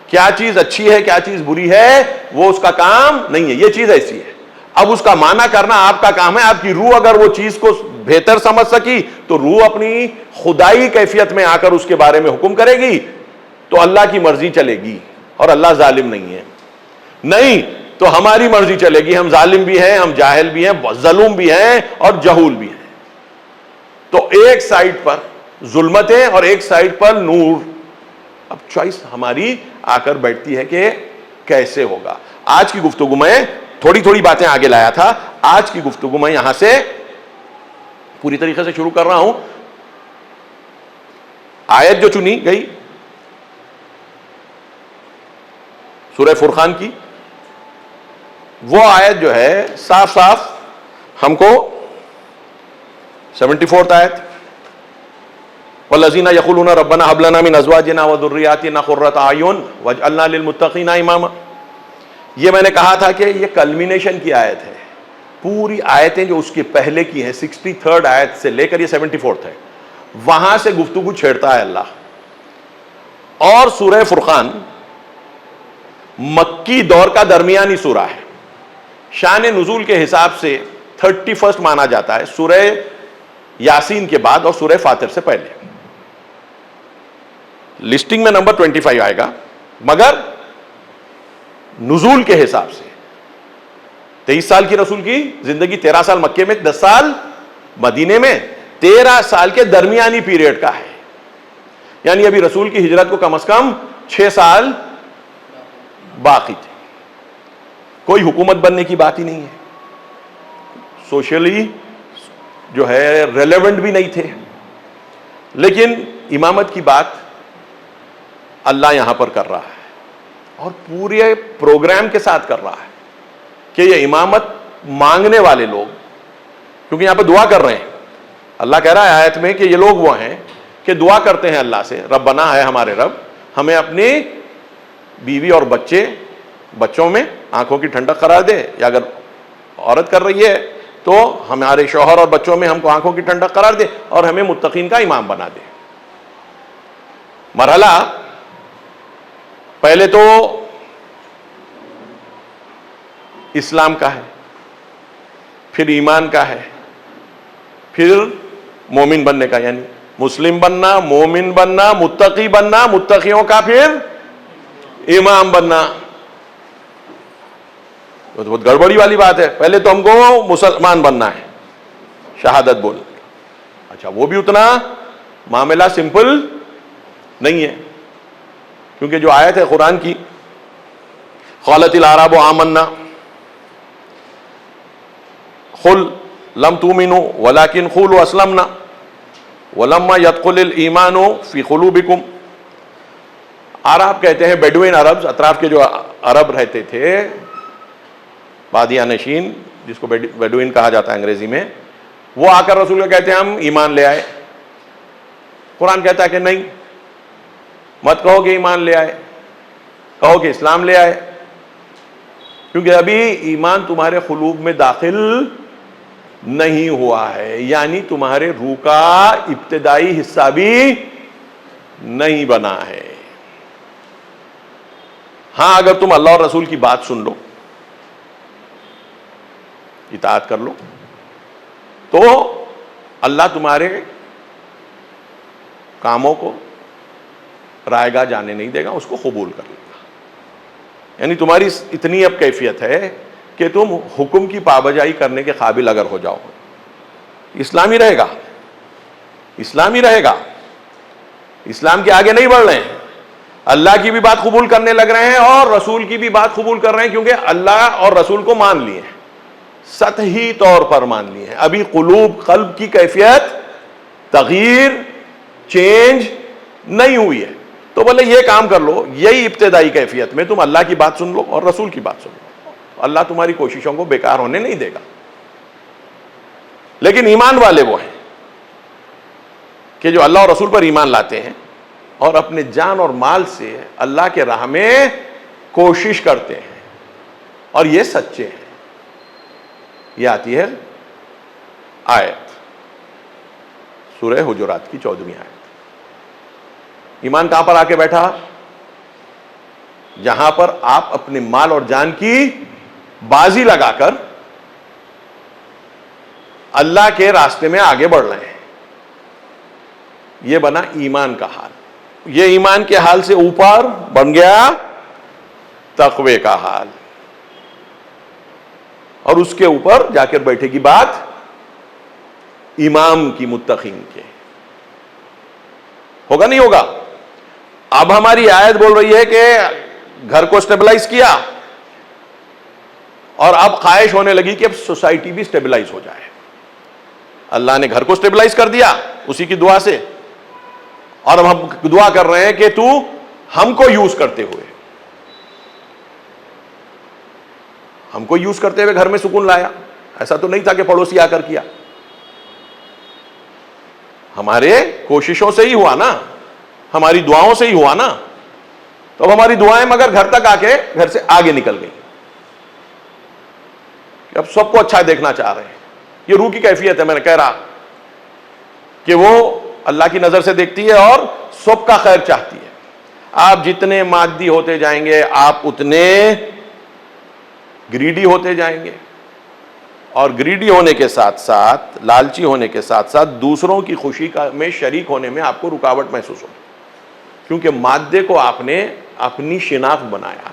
A: کیا چیز اچھی ہے, کیا چیز بری ہے, وہ اس کا کام نہیں ہے. یہ چیز ایسی ہے. اب اس کا معنی کرنا آپ کا کام ہے. آپ کی روح اگر وہ چیز کو بہتر سمجھ سکی تو روح اپنی خدائی کیفیت میں آ کر اس کے بارے میں حکم کرے گی, تو اللہ کی مرضی چلے گی, اور اللہ ظالم نہیں ہے. نہیں تو ہماری مرضی چلے گی, ہم ظالم بھی ہیں, ہم جاہل بھی ہیں, ظلم بھی ہیں, اور جہول بھی ہیں. تو ایک سائڈ پر ظلمتیں اور ایک سائڈ پر نور. اب چوائس ہماری آ کر بیٹھتی ہے کہ کیسے ہوگا. آج کی گفتگو میں تھوڑی تھوڑی باتیں آگے لایا تھا. آج کی گفتگو میں یہاں سے پوری طریقے سے شروع کر رہا ہوں. آیت جو چنی گئی سورہ فرقان کی, وہ آیت جو ہے صاف صاف ہم کو 74 آیت, والذین یقولون ربنا هب لنا من ازواجنا وذریاتنا قرۃ اعین واجعلنا للمتقین اماما. یہ میں نے کہا تھا کہ یہ کلمینیشن کی آیت ہے. پوری آیتیں جو اس کے پہلے کی ہیں 63rd آیت سے لے کر یہ 74th ہے, وہاں سے گفتگو چھیڑتا ہے اللہ. اور سورہ فرقان مکی دور کا درمیانی سورہ ہے. شان نزول کے حساب سے 31st مانا جاتا ہے, سورہ یاسین کے بعد اور سورہ فاطر سے پہلے. لسٹنگ میں نمبر 25 آئے گا, مگر نزول کے حساب سے 23 سال کی رسول کی زندگی, 13 سال مکے میں, 10 سال مدینے میں, 13 سال کے درمیانی پیریڈ کا ہے. یعنی ابھی رسول کی ہجرت کو کم از کم 6 سال باقی تھے. کوئی حکومت بننے کی بات ہی نہیں ہے, سوشلی جو ہے ریلیونٹ بھی نہیں تھے. لیکن امامت کی بات اللہ یہاں پر کر رہا ہے, اور پورے پروگرام کے ساتھ کر رہا ہے کہ یہ امامت مانگنے والے لوگ, کیونکہ یہاں پہ دعا کر رہے ہیں. اللہ کہہ رہا ہے آیت میں کہ یہ لوگ وہ ہیں کہ دعا کرتے ہیں اللہ سے, ربنا ہے ہمارے رب, ہمیں اپنی بیوی اور بچوں میں آنکھوں کی ٹھنڈک قرار دے, یا اگر عورت کر رہی ہے تو ہمارے شوہر اور بچوں میں ہم کو آنکھوں کی ٹھنڈک قرار دے, اور ہمیں متقین کا امام بنا دے. مرحلہ پہلے تو اسلام کا ہے, پھر ایمان کا ہے, پھر مومن بننے کا, یعنی مسلم بننا, مومن بننا, متقی بننا, متقیوں کا پھر امام بننا تو بہت گڑبڑی والی بات ہے. پہلے تو ہم کو مسلمان بننا ہے, شہادت بول. اچھا وہ بھی اتنا معاملہ سمپل نہیں ہے, کیونکہ جو آیت ہے قرآن کی, قالت الاعراب آمنا قل لم تؤمنوا ولكن قولوا اسلمنا ولما يدخل الايمان في قلوبكم. عرب کہتے ہیں بیڈوین عرب, اطراف کے جو عرب رہتے تھے بادیہ نشین, جس کو بیڈوین کہا جاتا ہے انگریزی میں, وہ آ کر رسول کو کہتے ہیں ہم ایمان لے آئے. قرآن کہتا ہے کہ نہیں, مت کہو کہ ایمان لے آئے, کہو کہ اسلام لے آئے, کیونکہ ابھی ایمان تمہارے قلوب میں داخل نہیں ہوا ہے, یعنی تمہارے روح کا ابتدائی حصہ بھی نہیں بنا ہے. ہاں اگر تم اللہ اور رسول کی بات سن لو, اطاعت کر لو, تو اللہ تمہارے کاموں کو رائے گاہ جانے نہیں دے گا, اس کو قبول کر لے گا. یعنی تمہاری اتنی اب کیفیت ہے کہ تم حکم کی پابجائی کرنے کے قابل اگر ہو جاؤ, اسلام ہی رہے گا, اسلام ہی رہے گا. اسلام کے آگے نہیں بڑھ رہے ہیں, اللہ کی بھی بات قبول کرنے لگ رہے ہیں اور رسول کی بھی بات قبول کر رہے ہیں, کیونکہ اللہ اور رسول کو مان لیے ہیں, سطحی طور پر مان لیے ہیں. ابھی قلب کی کیفیت تغییر چینج نہیں ہوئی ہے. تو بولے یہ کام کر لو, یہی ابتدائی کیفیت میں تم اللہ کی بات سن لو اور رسول کی بات سن لو, اللہ تمہاری کوششوں کو بیکار ہونے نہیں دے گا. لیکن ایمان والے وہ ہیں کہ جو اللہ اور رسول پر ایمان لاتے ہیں اور اپنے جان اور مال سے اللہ کے راہ میں کوشش کرتے ہیں, اور یہ سچے ہیں. یہ آتی ہے آیت سورہ حجرات کی 14ویں آیت. ایمان کہاں پر آ کے بیٹھا؟ جہاں پر آپ اپنے مال اور جان کی بازی لگا کر اللہ کے راستے میں آگے بڑھ رہے ہیں. یہ بنا ایمان کا حال. یہ ایمان کے حال سے اوپر بن گیا تقوی کا حال, اور اس کے اوپر جا کر بیٹھے گی بات امام کی, متقین کے. ہوگا نہیں ہوگا؟ اب ہماری آیت بول رہی ہے کہ گھر کو سٹیبلائز کیا, اور اب خواہش ہونے لگی کہ اب سوسائٹی بھی سٹیبلائز ہو جائے. اللہ نے گھر کو سٹیبلائز کر دیا اسی کی دعا سے, اور اب ہم دعا کر رہے ہیں کہ تو ہم کو یوز کرتے ہوئے, ہم کو یوز کرتے ہوئے گھر میں سکون لایا. ایسا تو نہیں تھا کہ پڑوسی آ کر کیا, ہمارے کوششوں سے ہی ہوا نا, ہماری دعاؤں سے ہی ہوا نا. تو اب ہماری دعائیں مگر گھر تک آ کے گھر سے آگے نکل گئی, کہ اب سب کو اچھا دیکھنا چاہ رہے ہیں. یہ روح کی کیفیت ہے, میں نے کہہ رہا کہ وہ اللہ کی نظر سے دیکھتی ہے اور سب کا خیر چاہتی ہے. آپ جتنے مادی ہوتے جائیں گے آپ اتنے گریڈی ہوتے جائیں گے, اور گریڈی ہونے کے ساتھ ساتھ, لالچی ہونے کے ساتھ ساتھ دوسروں کی خوشی میں شریک ہونے میں آپ کو رکاوٹ محسوس ہوگی, کیونکہ مادے کو آپ نے اپنی شناخت بنایا.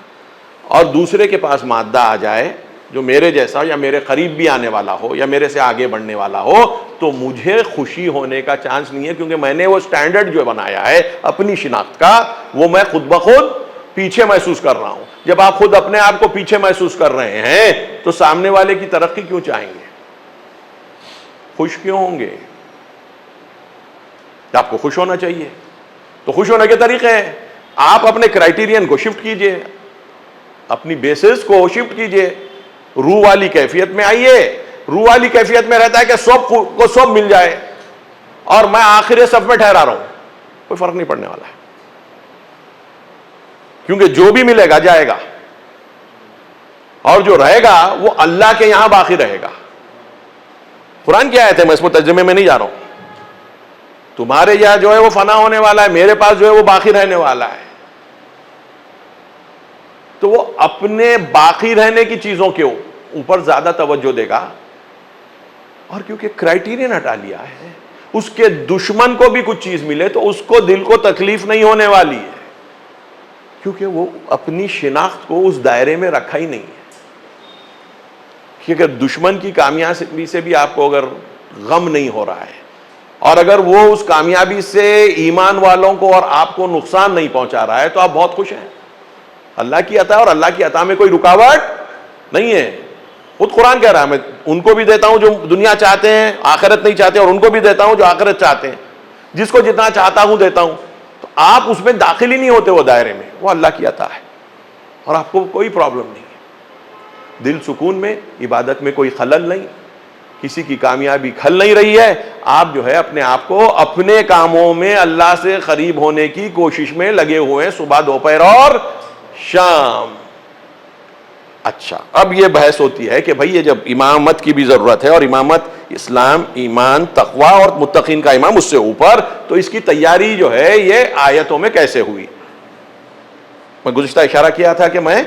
A: اور دوسرے کے پاس مادہ آ جائے جو میرے جیسا یا میرے قریب بھی آنے والا ہو یا میرے سے آگے بڑھنے والا ہو, تو مجھے خوشی ہونے کا چانس نہیں ہے, کیونکہ میں نے وہ سٹینڈرڈ جو بنایا ہے اپنی شناخت کا, وہ میں خود بخود پیچھے محسوس کر رہا ہوں. جب آپ خود اپنے آپ کو پیچھے محسوس کر رہے ہیں تو سامنے والے کی ترقی کیوں چاہیں گے, خوش کیوں ہوں گے؟ آپ کو خوش ہونا چاہیے. تو خوش ہونے کے طریقے ہیں, آپ اپنے کرائٹیرین کو شفٹ کیجئے, اپنی بیسس کو شفٹ کیجئے, روح والی کیفیت میں آئیے. روح والی کیفیت میں رہتا ہے کہ سب کو سب مل جائے اور میں آخر سب میں ٹھہرا رہا ہوں, کوئی فرق نہیں پڑنے والا ہے, کیونکہ جو بھی ملے گا جائے گا, اور جو رہے گا وہ اللہ کے یہاں باقی رہے گا. قرآن کی آیت ہے, میں اس کو ترجمے میں نہیں جا رہا ہوں. تمہارے یہاں جو ہے وہ فنا ہونے والا ہے, میرے پاس جو ہے وہ باقی رہنے والا ہے. تو وہ اپنے باقی رہنے کی چیزوں کے اوپر زیادہ توجہ دے گا, اور کیونکہ کرائٹیرین ہٹا لیا ہے, اس کے دشمن کو بھی کچھ چیز ملے تو اس کو دل کو تکلیف نہیں ہونے والی ہے, کیونکہ وہ اپنی شناخت کو اس دائرے میں رکھا ہی نہیں ہے کہ اگر دشمن کی کامیابی سے بھی آپ کو اگر غم نہیں ہو رہا ہے، اور اگر وہ اس کامیابی سے ایمان والوں کو اور آپ کو نقصان نہیں پہنچا رہا ہے، تو آپ بہت خوش ہیں. اللہ کی عطا اور اللہ کی عطا میں کوئی رکاوٹ نہیں ہے. خود قرآن کہہ رہا ہے میں ان کو بھی دیتا ہوں جو دنیا چاہتے ہیں آخرت نہیں چاہتے، اور ان کو بھی دیتا ہوں جو آخرت چاہتے ہیں. جس کو جتنا چاہتا ہوں دیتا ہوں. تو آپ اس میں داخل ہی نہیں ہوتے وہ دائرے میں، وہ اللہ کی عطا ہے اور آپ کو کوئی پرابلم نہیں ہے. دل سکون میں، عبادت میں کوئی خلل نہیں، کسی کی کامیابی کھل نہیں رہی ہے. آپ جو ہے اپنے آپ کو اپنے کاموں میں اللہ سے قریب ہونے کی کوشش میں لگے ہوئے ہیں، صبح دوپہر اور شام. اچھا، اب یہ بحث ہوتی ہے کہ بھئی یہ جب امامت کی بھی ضرورت ہے، اور امامت اسلام، ایمان، تقوی اور متقین کا امام اس سے اوپر، تو اس کی تیاری جو ہے یہ آیتوں میں کیسے ہوئی. میں گزشتہ اشارہ کیا تھا کہ میں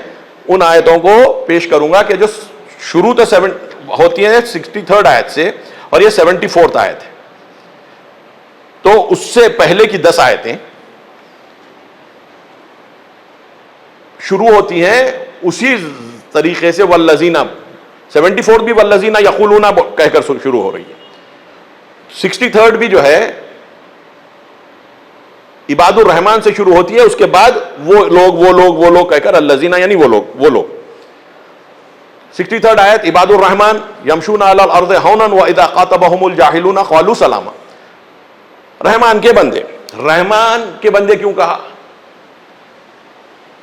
A: ان آیتوں کو پیش کروں گا کہ جو شروع تو ہوتی ہیں 63 آیت سے، اور یہ 74 آیت ہے. تو اس سے پہلے کی 10 آیتیں شروع ہوتی ہیں اسی طریقے سے، والذین، 74 بھی والذین یقولون کہہ کر شروع ہو رہی ہے. 63 بھی جو ہے عباد الرحمن سے شروع ہوتی ہے، اس کے بعد وہ لوگ کہہ کر الذین یعنی وہ لوگ. 63 آیت عباد الرحمن یمشون علی الارض ہونا واذا خاطبهم الجاہلون قالوا سلاما. رحمان کے بندے. رحمان کے بندے کیوں کہا؟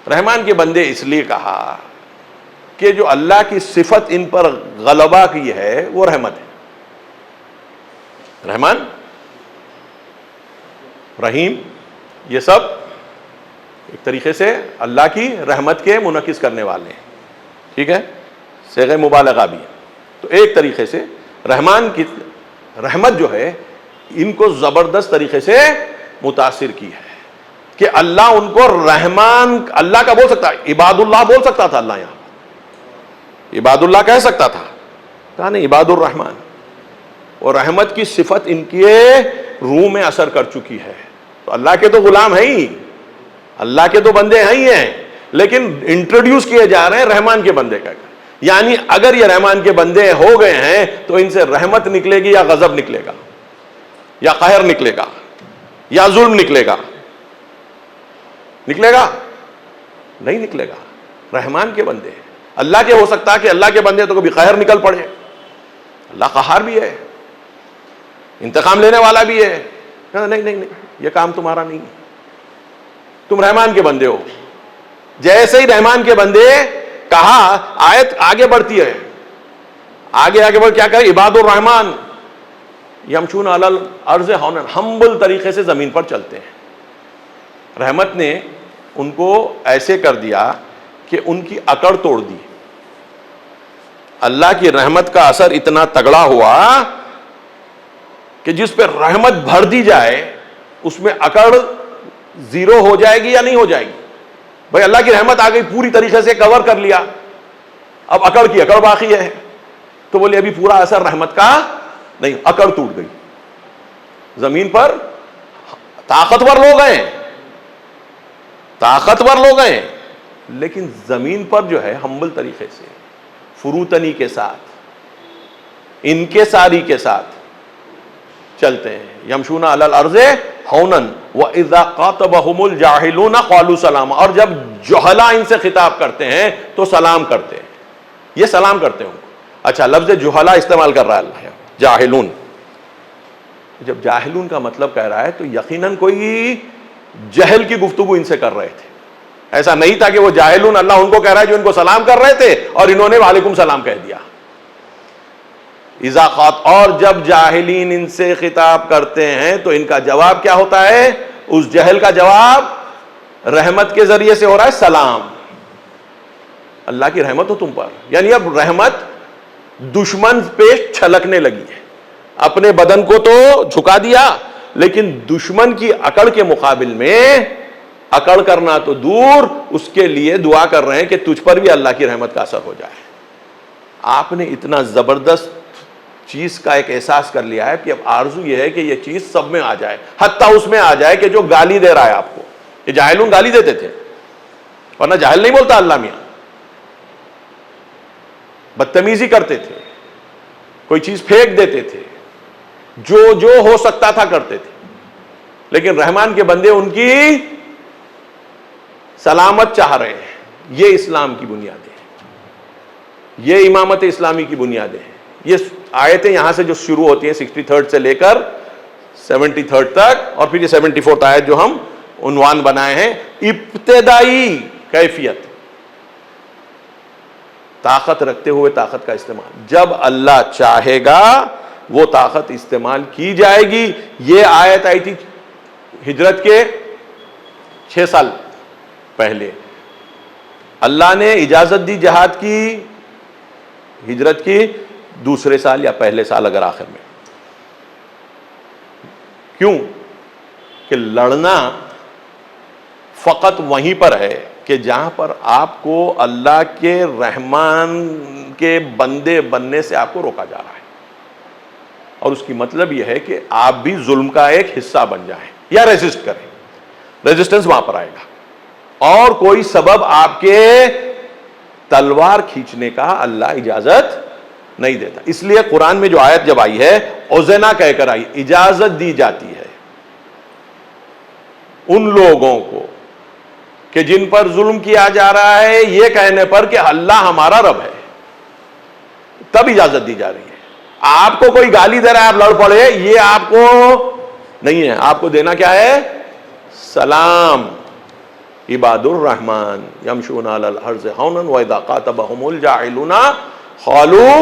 A: رحمان کے بندے اس لیے کہا کہ جو اللہ کی صفت ان پر غلبہ کی ہے وہ رحمت ہے. رحمان، رحیم، یہ سب ایک طریقے سے اللہ کی رحمت کے منعکس کرنے والے ہیں. ٹھیک ہے، صیغہ مبالغہ بھی ہے. تو ایک طریقے سے رحمان کی رحمت جو ہے ان کو زبردست طریقے سے متاثر کی ہے کہ اللہ ان کو رحمان، اللہ کا بول سکتا ہے، عباد اللہ بول سکتا تھا. اللہ یہاں عباد اللہ کہہ سکتا تھا، کہا نہیں، عباد الرحمن. اور رحمت کی صفت ان کے روح میں اثر کر چکی ہے. تو اللہ کے تو غلام ہیں ہی، اللہ کے تو بندے ہیں ہی ہیں، لیکن انٹروڈیوس کیے جا رہے ہیں رحمان کے بندے کا. یعنی اگر یہ رحمان کے بندے ہو گئے ہیں تو ان سے رحمت نکلے گی یا غضب نکلے گا، یا قہر نکلے گا، یا ظلم نکلے گا؟ نکلے گا؟ نہیں نکلے گا. رحمان کے بندے. اللہ کے ہو سکتا ہے کہ اللہ کے بندے تو کبھی قہر نکل پڑے. اللہ قہار بھی ہے، انتقام لینے والا بھی ہے. نہیں، یہ کام تمہارا نہیں ہے، تم رحمان کے بندے ہو. جیسے ہی رحمان کے بندے کہا، آیت آگے بڑھتی ہے، آگے بڑھ کیا کہا؟ عباد الرحمن یمشون علی الارض ہونا، ہمبل طریقے سے زمین پر چلتے ہیں. رحمت نے ان کو ایسے کر دیا کہ ان کی اکڑ توڑ دی. اللہ کی رحمت کا اثر اتنا تگڑا ہوا کہ جس پہ رحمت بھر دی جائے اس میں اکڑ زیرو ہو جائے گی یا نہیں ہو جائے گی؟ بھائی اللہ کی رحمت آ گئی، پوری طریقے سے کور کر لیا، اب اکڑ کی اکڑ باقی ہے. تو بولے ابھی پورا اثر رحمت کا نہیں، اکڑ ٹوٹ گئی. زمین پر طاقتور لوگ ہیں، لیکن زمین پر جو ہے ہمبل طریقے سے، فروتنی کے ساتھ، انکساری کے ساتھ چلتے ہیں. یمشون علی الارض ہونا واذا خاطبهم الجاہلون قالوا سلاما. اور جب جہلا ان سے خطاب کرتے ہیں تو سلام کرتے ہیں. یہ سلام کرتے ہوں. اچھا، لفظ جہلا استعمال کر رہا ہے اللہ، جاہلون. جب جاہلون کا مطلب کہہ رہا ہے تو یقیناً کوئی جہل کی گفتگو ان سے کر رہے تھے. ایسا نہیں تھا کہ وہ جاہلون اللہ ان کو کہہ رہا ہے جو ان کو سلام کر رہے تھے اور انہوں نے وعلیکم سلام کہہ دیا. اور جب جاہلین ان سے خطاب کرتے ہیں تو ان کا جواب کیا ہوتا ہے؟ اس جہل کا جواب رحمت کے ذریعے سے ہو رہا ہے، سلام. اللہ کی رحمت ہو تم پر. یعنی اب رحمت دشمن پہ چھلکنے لگی ہے. اپنے بدن کو تو جھکا دیا، لیکن دشمن کی اکڑ کے مقابل میں اکڑ کرنا تو دور، اس کے لیے دعا کر رہے ہیں کہ تجھ پر بھی اللہ کی رحمت کا اثر ہو جائے. آپ نے اتنا زبردست چیز کا ایک احساس کر لیا ہے کہ اب آرزو یہ ہے کہ یہ چیز سب میں آ جائے، حتیٰ اس میں آ جائے کہ جو گالی دے رہا ہے آپ کو. یہ جاہلون گالی دیتے تھے، ورنہ جاہل نہیں بولتا اللہ میاں. بدتمیزی کرتے تھے, کوئی چیز پھینک دیتے تھے, جو ہو سکتا تھا کرتے تھے, لیکن رحمان کے بندے ان کی سلامت چاہ رہے ہیں. یہ اسلام کی بنیادیں ہیں, یہ امامت اسلامی کی بنیادیں ہیں. یہ آیتیں یہاں سے جو شروع ہوتی ہیں 63 سے لے کر 73 تک, اور پھر یہ 74 آیت جو ہم عنوان بنائے ہیں, ابتدائی کیفیت, طاقت رکھتے ہوئے طاقت کا استعمال. جب اللہ چاہے گا وہ طاقت استعمال کی جائے گی. یہ آیت آئی تھی ہجرت کے 6 سال پہلے. اللہ نے اجازت دی جہاد کی ہجرت کی دوسرے سال یا پہلے سال اگر آخر میں. کیوں کہ لڑنا فقط وہیں پر ہے کہ جہاں پر آپ کو اللہ کے رحمان کے بندے بننے سے آپ کو روکا جا رہا ہے, اور اس کی مطلب یہ ہے کہ آپ بھی ظلم کا ایک حصہ بن جائیں یا ریزسٹ کریں. ریزسٹنس وہاں پر آئے گا, اور کوئی سبب آپ کے تلوار کھینچنے کا اللہ اجازت نہیں دیتا. اس لیے قرآن میں جو آیت جب آئی ہے اوزنا کہہ کر آئی, اجازت دی جاتی ہے ان لوگوں کو کہ جن پر ظلم کیا جا رہا ہے یہ کہنے پر کہ اللہ ہمارا رب ہے, تب اجازت دی جا رہی ہے. آپ کو کوئی گالی دے رہا ہے آپ لڑ پڑے, یہ آپ کو نہیں ہے. آپ کو دینا کیا ہے؟ سلام. عباد الرحمن یمشون علی الارض ہونا واذا خاطبهم الجاہلون قالوا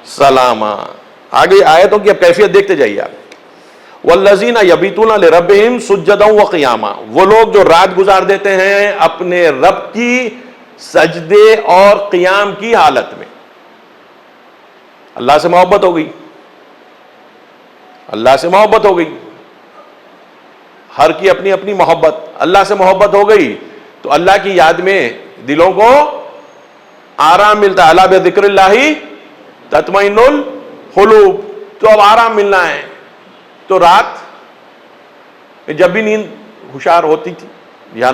A: سلاما. آگے آیتوں کی اب کیفیت دیکھتے جائیے آپ. والذین یبیتون لربہم سجدا وقیاما, وہ لوگ جو رات گزار دیتے ہیں اپنے رب کی سجدے اور قیام کی حالت میں. اللہ سے محبت ہو گئی, اللہ سے محبت ہو گئی, ہر کی اپنی اپنی محبت. اللہ سے محبت ہو گئی تو اللہ کی یاد میں دلوں کو آرام ملتا ہے. الا بذکر اللہ تطمئن القلوب. تو اب آرام ملنا ہے تو رات جب بھی نیند ہوشیار ہوتی تھی, یا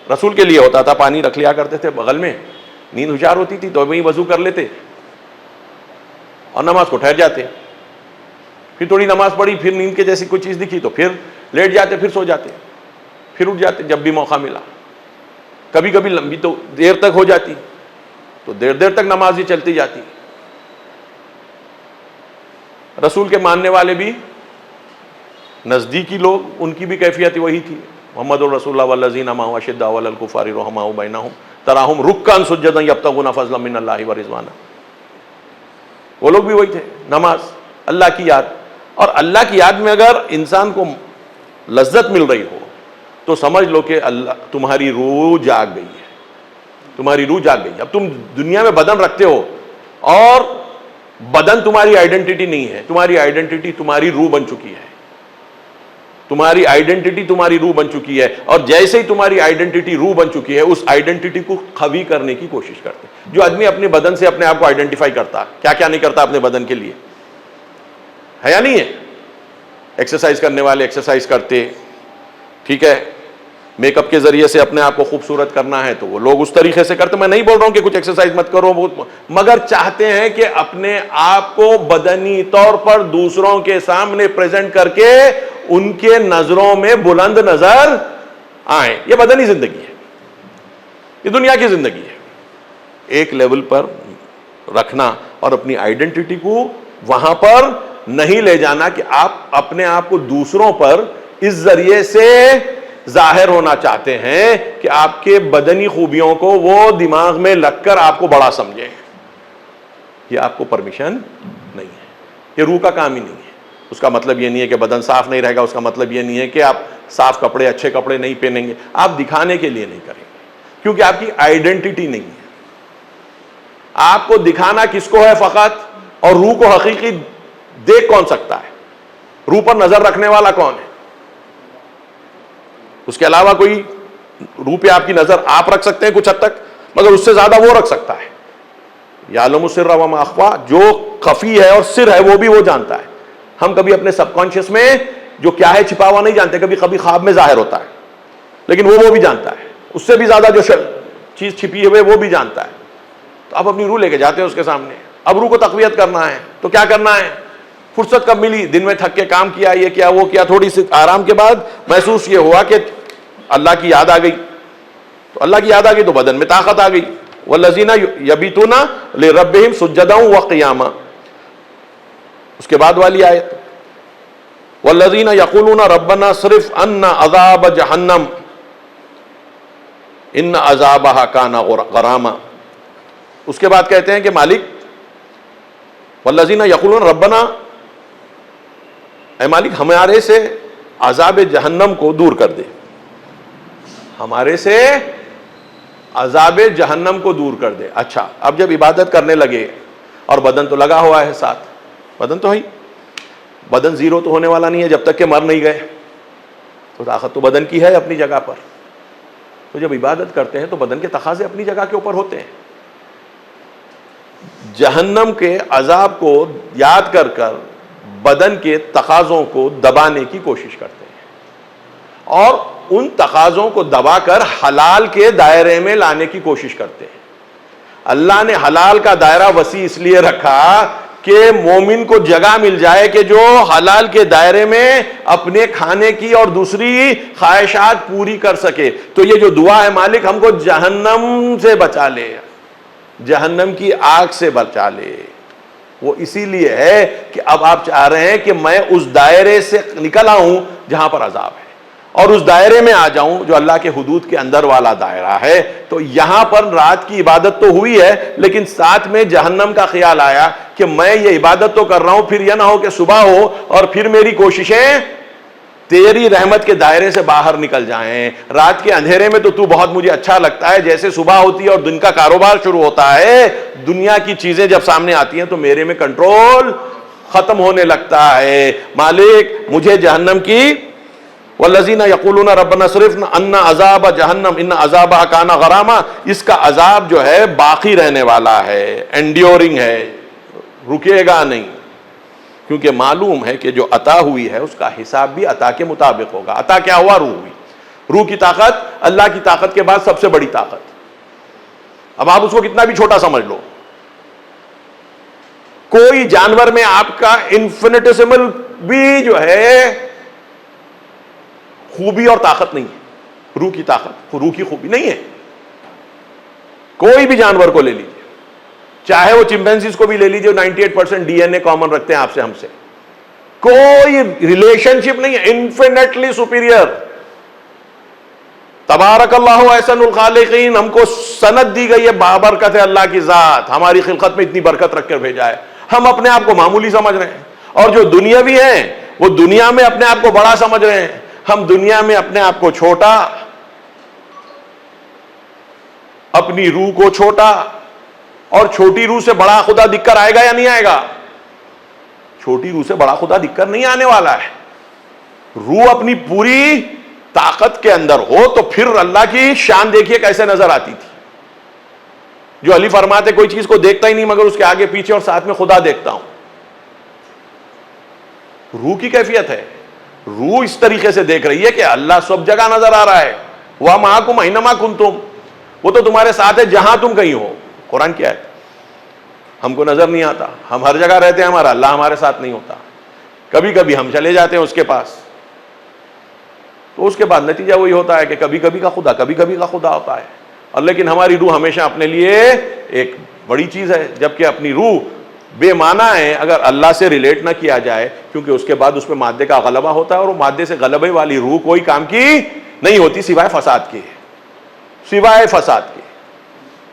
A: رسول کے لیے ہوتا تھا, پانی رکھ لیا کرتے تھے بغل میں, نیند ہوشیار ہوتی تھی تو وہیں وضو کر لیتے اور نماز کو ٹھہر جاتے. پھر تھوڑی نماز پڑھی, پھر نیند کے جیسی کوئی چیز دکھی تو پھر لیٹ جاتے, پھر سو جاتے, پھر اٹھ جاتے جب بھی موقع ملا. کبھی کبھی لمبی تو دیر تک ہو جاتی تو دیر تک نماز ہی چلتی جاتی. رسول کے ماننے والے بھی نزدیکی لوگ, ان کی بھی کیفیت وہی تھی. محمد الرسول اللہ والذین معہ اشداء علی الکفار رحماء بینہم تراہم رکعا سجدا یبتغون فضلا من اللہ ورضوانا. وہ لوگ بھی وہی تھے. نماز, اللہ کی یاد, اور اللہ کی یاد میں اگر انسان کو لذت مل رہی ہو تو سمجھ لو کہ اللہ تمہاری روح جاگ گئی ہے, تمہاری روح جاگ گئی. اب تم دنیا میں بدن رکھتے ہو اور بدن تمہاری آئیڈینٹی نہیں ہے, تمہاری آئیڈینٹی تمہاری روح بن چکی ہے. تمہاری آئیڈینٹی تمہاری روح بن چکی ہے, اور جیسے ہی تمہاری آئیڈینٹی روح بن چکی ہے اس آئیڈینٹی کو قوی کرنے کی کوشش کرتے. جو آدمی اپنے بدن سے اپنے آپ کو آئیڈینٹیفائی کرتا, کیا کیا نہیں کرتا اپنے بدن کے لیے, ہے یا نہیں ہے؟ ایکسرسائز کرنے والے ایکسرسائز کرتے, ٹھیک ہے, میک اپ کے ذریعے سے اپنے آپ کو خوبصورت کرنا ہے تو وہ لوگ اس طریقے سے کرتے. میں نہیں بول رہا ہوں کہ کچھ ایکسرسائز مت کرو, مگر چاہتے ہیں کہ اپنے آپ کو بدنی طور پر دوسروں کے سامنے پریزنٹ کر کے ان کے نظروں میں بلند نظر آئیں. یہ بدنی زندگی ہے, یہ دنیا کی زندگی ہے. ایک لیول پر رکھنا اور اپنی آئیڈینٹی کو وہاں پر نہیں لے جانا کہ آپ اپنے آپ کو دوسروں پر اس ذریعے سے ظاہر ہونا چاہتے ہیں کہ آپ کے بدنی خوبیوں کو وہ دماغ میں لگ کر آپ کو بڑا سمجھیں. یہ آپ کو پرمیشن نہیں ہے, یہ روح کا کام ہی نہیں ہے. اس کا مطلب یہ نہیں ہے کہ بدن صاف نہیں رہے گا, اس کا مطلب یہ نہیں ہے کہ آپ صاف کپڑے اچھے کپڑے نہیں پہنیں گے. آپ دکھانے کے لیے نہیں کریں گے کیونکہ آپ کی آئیڈینٹی نہیں ہے. آپ کو دکھانا کس کو ہے فقط, اور روح کو حقیقی دیکھ کون سکتا ہے؟ روح پر نظر رکھنے والا کون ہے؟ اس کے علاوہ کوئی روح پہ آپ کی نظر آپ رکھ سکتے ہیں کچھ حد تک, مگر اس سے زیادہ وہ رکھ سکتا ہے. یعلم السر وما اخفی, جو خفی ہے اور سر ہے وہ بھی وہ جانتا ہے. ہم کبھی اپنے سب کانشیس میں جو کیا ہے چھپا ہوا نہیں جانتے, کبھی کبھی خواب میں ظاہر ہوتا ہے, لیکن وہ بھی جانتا ہے. اس سے بھی زیادہ جو چیز چھپی ہوئے وہ بھی جانتا ہے. تو آپ اپنی روح لے کے جاتے ہیں اس کے سامنے. اب روح کو تقویت کرنا ہے تو کیا کرنا ہے؟ فرصت کب ملی؟ دن میں تھک کے کام کیا، یہ کیا وہ کیا، تھوڑی سی آرام کے بعد محسوس یہ ہوا کہ اللہ کی یاد آ گئی. تو اللہ کی یاد آ گئی تو بدن میں طاقت آ گئی. والذین یبیتون لربہم سجدا وقیاما. اس کے بعد والی آیت والذین یقولون ربنا اصرف عنا عذاب جہنم ان عذابها کان غراما. اس کے بعد کہتے ہیں کہ مالک والذین یقولون ربنا، اے مالک ہمارے سے عذاب جہنم کو دور کر دے، ہمارے سے عذاب جہنم کو دور کر دے. اچھا، اب جب عبادت کرنے لگے اور بدن تو لگا ہوا ہے ساتھ، بدن تو ہے، بدن زیرو تو ہونے والا نہیں ہے جب تک کہ مر نہیں گئے، تو طاقت تو بدن کی ہے اپنی جگہ پر. تو جب عبادت کرتے ہیں تو بدن کے تقاضے اپنی جگہ کے اوپر ہوتے ہیں. جہنم کے عذاب کو یاد کر کر بدن کے تقاضوں کو دبانے کی کوشش کرتے ہیں اور ان تقاضوں کو دبا کر حلال کے دائرے میں لانے کی کوشش کرتے ہیں. اللہ نے حلال کا دائرہ وسیع اس لیے رکھا کہ مومن کو جگہ مل جائے کہ جو حلال کے دائرے میں اپنے کھانے کی اور دوسری خواہشات پوری کر سکے. تو یہ جو دعا ہے مالک ہم کو جہنم سے بچا لے، جہنم کی آگ سے بچا لے، وہ اسی لیے ہے کہ اب آپ چاہ رہے ہیں کہ میں اس دائرے سے نکل آؤں جہاں پر عذاب ہے اور اس دائرے میں آ جاؤں جو اللہ کے حدود کے اندر والا دائرہ ہے. تو یہاں پر رات کی عبادت تو ہوئی ہے لیکن ساتھ میں جہنم کا خیال آیا کہ میں یہ عبادت تو کر رہا ہوں، پھر یہ نہ ہو کہ صبح ہو اور پھر میری کوششیں تیری رحمت کے دائرے سے باہر نکل جائیں. رات کے اندھیرے میں تو بہت مجھے اچھا لگتا ہے، جیسے صبح ہوتی ہے اور دن کا کاروبار شروع ہوتا ہے، دنیا کی چیزیں جب سامنے آتی ہیں تو میرے میں کنٹرول ختم ہونے لگتا ہے. مالک مجھے جہنم کی والذین یقولون ربنا اصرف عنا عذاب جہنم ان عذابها کان غراما، اس کا عذاب جو ہے باقی رہنے والا ہے، انڈیورنگ ہے، رکے گا نہیں. کیونکہ معلوم ہے کہ جو عطا ہوئی ہے اس کا حساب بھی عطا کے مطابق ہوگا. عطا کیا ہوا؟ روح ہوئی. روح کی طاقت اللہ کی طاقت کے بعد سب سے بڑی طاقت. اب آپ اس کو کتنا بھی چھوٹا سمجھ لو، کوئی جانور میں آپ کا انفینیٹیسمل بھی جو ہے خوبی اور طاقت نہیں ہے. روح کی طاقت، روح کی خوبی نہیں ہے. کوئی بھی جانور کو لے لیجیے، چاہے وہ چمپینزیز کو بھی لے لیجیے، 98% ڈی این اے کامن رکھتے ہیں آپ سے ہم سے، کوئی ریلیشن شپ نہیں ہے، انفینیٹلی سپیریئر. تبارک اللہ احسن الخالقین، ہم کو سند دی گئی ہے بابرکت ہے اللہ کی ذات، ہماری خلقت میں اتنی برکت رکھ کر بھیجا ہے. ہم اپنے آپ کو معمولی سمجھ رہے ہیں اور جو دنیاوی ہیں وہ دنیا میں اپنے آپ کو بڑا سمجھ رہے ہیں. ہم دنیا میں اپنے آپ کو چھوٹا، اپنی روح کو چھوٹا، اور چھوٹی روح سے بڑا خدا دکھ کر آئے گا یا نہیں آئے گا؟ چھوٹی روح سے بڑا خدا دکھ کر نہیں آنے والا ہے. روح اپنی پوری طاقت کے اندر ہو تو پھر اللہ کی شان دیکھیے کیسے نظر آتی تھی. جو علی فرماتے کوئی چیز کو دیکھتا ہی نہیں مگر اس کے آگے پیچھے اور ساتھ میں خدا دیکھتا ہوں. روح کی کیفیت ہے. روح اس طریقے سے دیکھ رہی ہے کہ اللہ سب جگہ نظر آ رہا ہے. وَمَعَكُمْ أَيْنَمَا كُنْتُمْ، وہ تو تمہارے ساتھ ہے جہاں تم کہیں ہو. قرآن کیا ہے؟ ہم کو نظر نہیں آتا، ہم ہر جگہ رہتے ہیں، ہمارا اللہ ہمارے ساتھ نہیں ہوتا. کبھی کبھی ہم چلے جاتے ہیں اس کے پاس، تو اس کے بعد نتیجہ وہی ہوتا ہے کہ کبھی کبھی کا خدا کبھی کبھی کا خدا ہوتا ہے. اور لیکن ہماری روح ہمیشہ اپنے لیے ایک بڑی چیز ہے، جبکہ اپنی روح بے معنی ہے اگر اللہ سے ریلیٹ نہ کیا جائے، کیونکہ اس کے بعد اس پہ مادے کا غلبہ ہوتا ہے اور وہ مادے سے غلبے والی روح کوئی کام کی نہیں ہوتی سوائے فساد کے، سوائے فساد کے.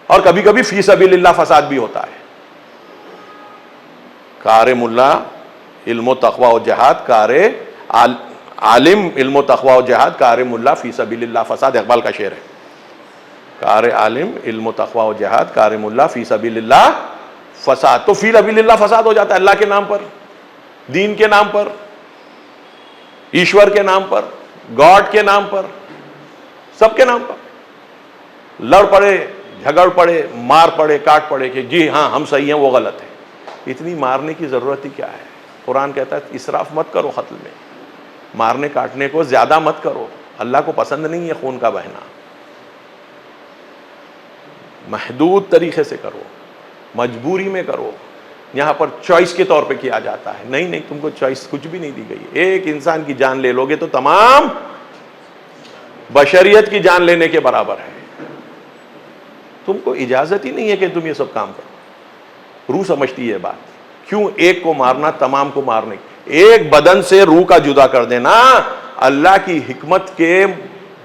A: اور کبھی کبھی فی سبیل اللہ فساد بھی ہوتا ہے. کار ملا علم و تقوی و جہاد، کار عالم علم و تقوی و جہاد، کار ملا فی سبیل اللہ فساد. اقبال کا شعر ہے. کار عالم علم و تقوی و جہاد، کار ملا فی سبیل اللہ فساد. تو فی سبیل اللہ فساد ہو جاتا ہے اللہ کے نام پر، دین کے نام پر، ایشور کے نام پر، گاڈ کے نام پر، سب کے نام پر. لڑ پڑے، جھگڑ پڑے، مار پڑے، کاٹ پڑے کہ جی ہاں ہم صحیح ہیں وہ غلط ہے. اتنی مارنے کی ضرورت ہی کیا ہے؟ قرآن کہتا ہے اسراف مت کرو قتل میں، مارنے کاٹنے کو زیادہ مت کرو. اللہ کو پسند نہیں ہے خون کا بہنا. محدود طریقے سے کرو, مجبوری میں کرو. یہاں پر چوائس کے طور پہ کیا جاتا ہے. نہیں تم کو چوائس کچھ بھی نہیں دی گئی. ایک انسان کی جان لے لو گے تو تمام بشریت کی جان لینے کے برابر ہے. تم کو اجازت ہی نہیں ہے کہ تم یہ سب کام کرو. روح سمجھتی ہے بات. کیوں ایک کو مارنا تمام کو مارنے, ایک بدن سے روح کا جدا کر دینا اللہ کی حکمت کے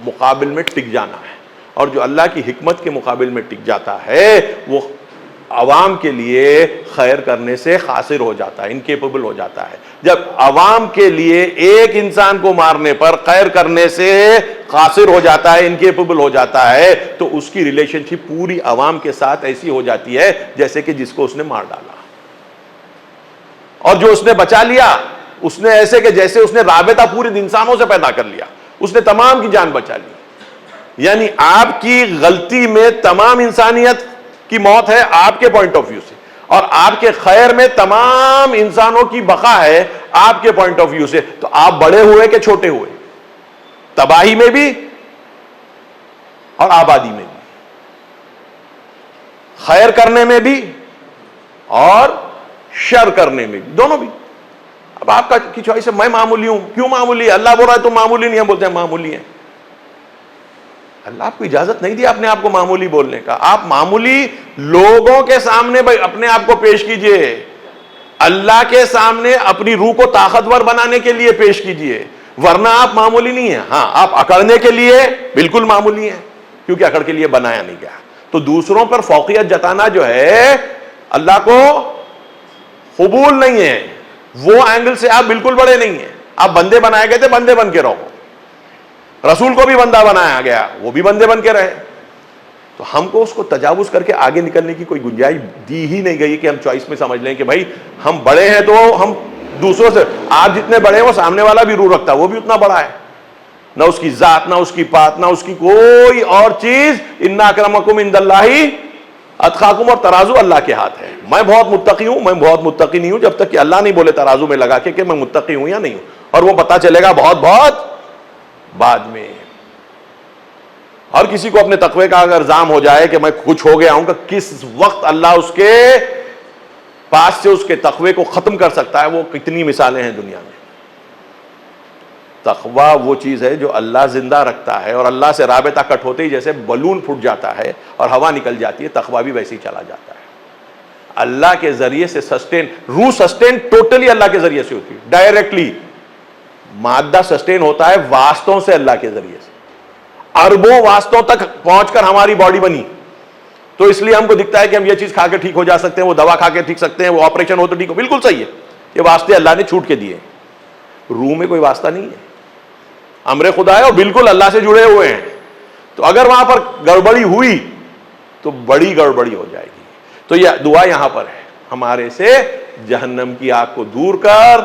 A: مقابل میں ٹک جانا ہے. اور جو اللہ کی حکمت کے مقابل میں ٹک جاتا ہے وہ عوام کے لیے خیر کرنے سے قاصر ہو جاتا ہے, انکیپیبل ہو جاتا ہے. جب عوام کے لیے ایک انسان کو مارنے پر خیر کرنے سے قاصر ہو جاتا ہے, انکیپیبل ہو جاتا ہے, تو اس کی ریلیشن شپ پوری عوام کے ساتھ ایسی ہو جاتی ہے جیسے کہ جس کو اس نے مار ڈالا. اور جو اس نے بچا لیا اس نے ایسے کہ جیسے اس نے رابطہ پورے انسانوں سے پیدا کر لیا, اس نے تمام کی جان بچا لی. یعنی آپ کی غلطی میں تمام انسانیت کی موت ہے آپ کے پوائنٹ آف ویو سے, اور آپ کے خیر میں تمام انسانوں کی بقا ہے آپ کے پوائنٹ آف ویو سے. تو آپ بڑے ہوئے کہ چھوٹے ہوئے, تباہی میں بھی اور آبادی میں بھی, خیر کرنے میں بھی اور شر کرنے میں بھی, دونوں بھی. اب آپ کی چوائس ہے. میں معمولی ہوں. کیوں معمولی ہے؟ اللہ بول رہا ہے تم معمولی نہیں. ہم بولتے ہیں معمولی ہیں. اللہ آپ کو اجازت نہیں دی اپنے آپ کو معمولی بولنے کا. آپ معمولی لوگوں کے سامنے بھائی اپنے آپ کو پیش کیجئے, اللہ کے سامنے اپنی روح کو طاقتور بنانے کے لیے پیش کیجئے, ورنہ آپ معمولی نہیں ہیں. ہاں آپ اکڑنے کے لیے بالکل معمولی ہیں کیونکہ اکڑ کے لیے بنایا نہیں گیا. تو دوسروں پر فوقیت جتانا جو ہے اللہ کو قبول نہیں ہے. وہ اینگل سے آپ بالکل بڑے نہیں ہیں. آپ بندے بنائے گئے تھے, بندے بن کے رہو. رسول کو بھی بندہ بنایا گیا, وہ بھی بندے بن کے رہے. تو ہم کو اس کو تجاوز کر کے آگے نکلنے کی کوئی گنجائش دی ہی نہیں گئی کہ ہم چوائس میں سمجھ لیں کہ بھائی ہم بڑے ہیں تو ہم دوسروں سے, آپ جتنے بڑے ہیں وہ سامنے والا بھی روح رکھتا ہے, وہ بھی اتنا بڑا ہے. نہ اس کی ذات, نہ اس کی پات, نہ اس کی کوئی اور چیز. ان اکرمکم عند اللہ اتقاکم, اور ترازو اللہ کے ہاتھ ہے. میں بہت متقی ہوں, میں بہت متقی نہیں ہوں جب تک کہ اللہ نہیں بولے ترازو میں لگا کے کہ میں متقی ہوں یا نہیں ہوں. اور وہ پتا چلے گا بہت بہت بعد میں. اور کسی کو اپنے تقوی کا اگر الزام ہو جائے کہ میں کچھ ہو گیا ہوں, کہ کس وقت اللہ اس کے پاس سے اس کے تقوی کو ختم کر سکتا ہے, وہ کتنی مثالیں ہیں دنیا میں. تقوی وہ چیز ہے جو اللہ زندہ رکھتا ہے, اور اللہ سے رابطہ کٹ ہوتے ہی جیسے بلون پھٹ جاتا ہے اور ہوا نکل جاتی ہے, تقوی بھی ویسے ہی چلا جاتا ہے. اللہ کے ذریعے سے سسٹین, روح سسٹین ٹوٹلی اللہ کے ذریعے سے ہوتی ہے ڈائریکٹلی. مادہ سسٹین ہوتا ہے واسطوں سے اللہ کے ذریعے سے. اربوں واسطوں تک پہنچ کر ہماری باڈی بنی, تو اس لیے ہم کو دکھتا ہے کہ ہم یہ چیز کھا کے ٹھیک ہو جا سکتے ہیں, وہ دوا کھا کے ٹھیک سکتے ہیں, وہ آپریشن ہو تو ٹھیک ہو. بالکل صحیح ہے, یہ واسطے اللہ نے چھوٹ کے دیے. روح میں کوئی واسطہ نہیں ہے, امر خدا ہے اور بالکل اللہ سے جڑے ہوئے ہیں. تو اگر وہاں پر گڑبڑی ہوئی تو بڑی گڑبڑی ہو جائے گی. تو یہ دعا یہاں پر ہے, ہمارے سے جہنم کی آگ کو دور کر,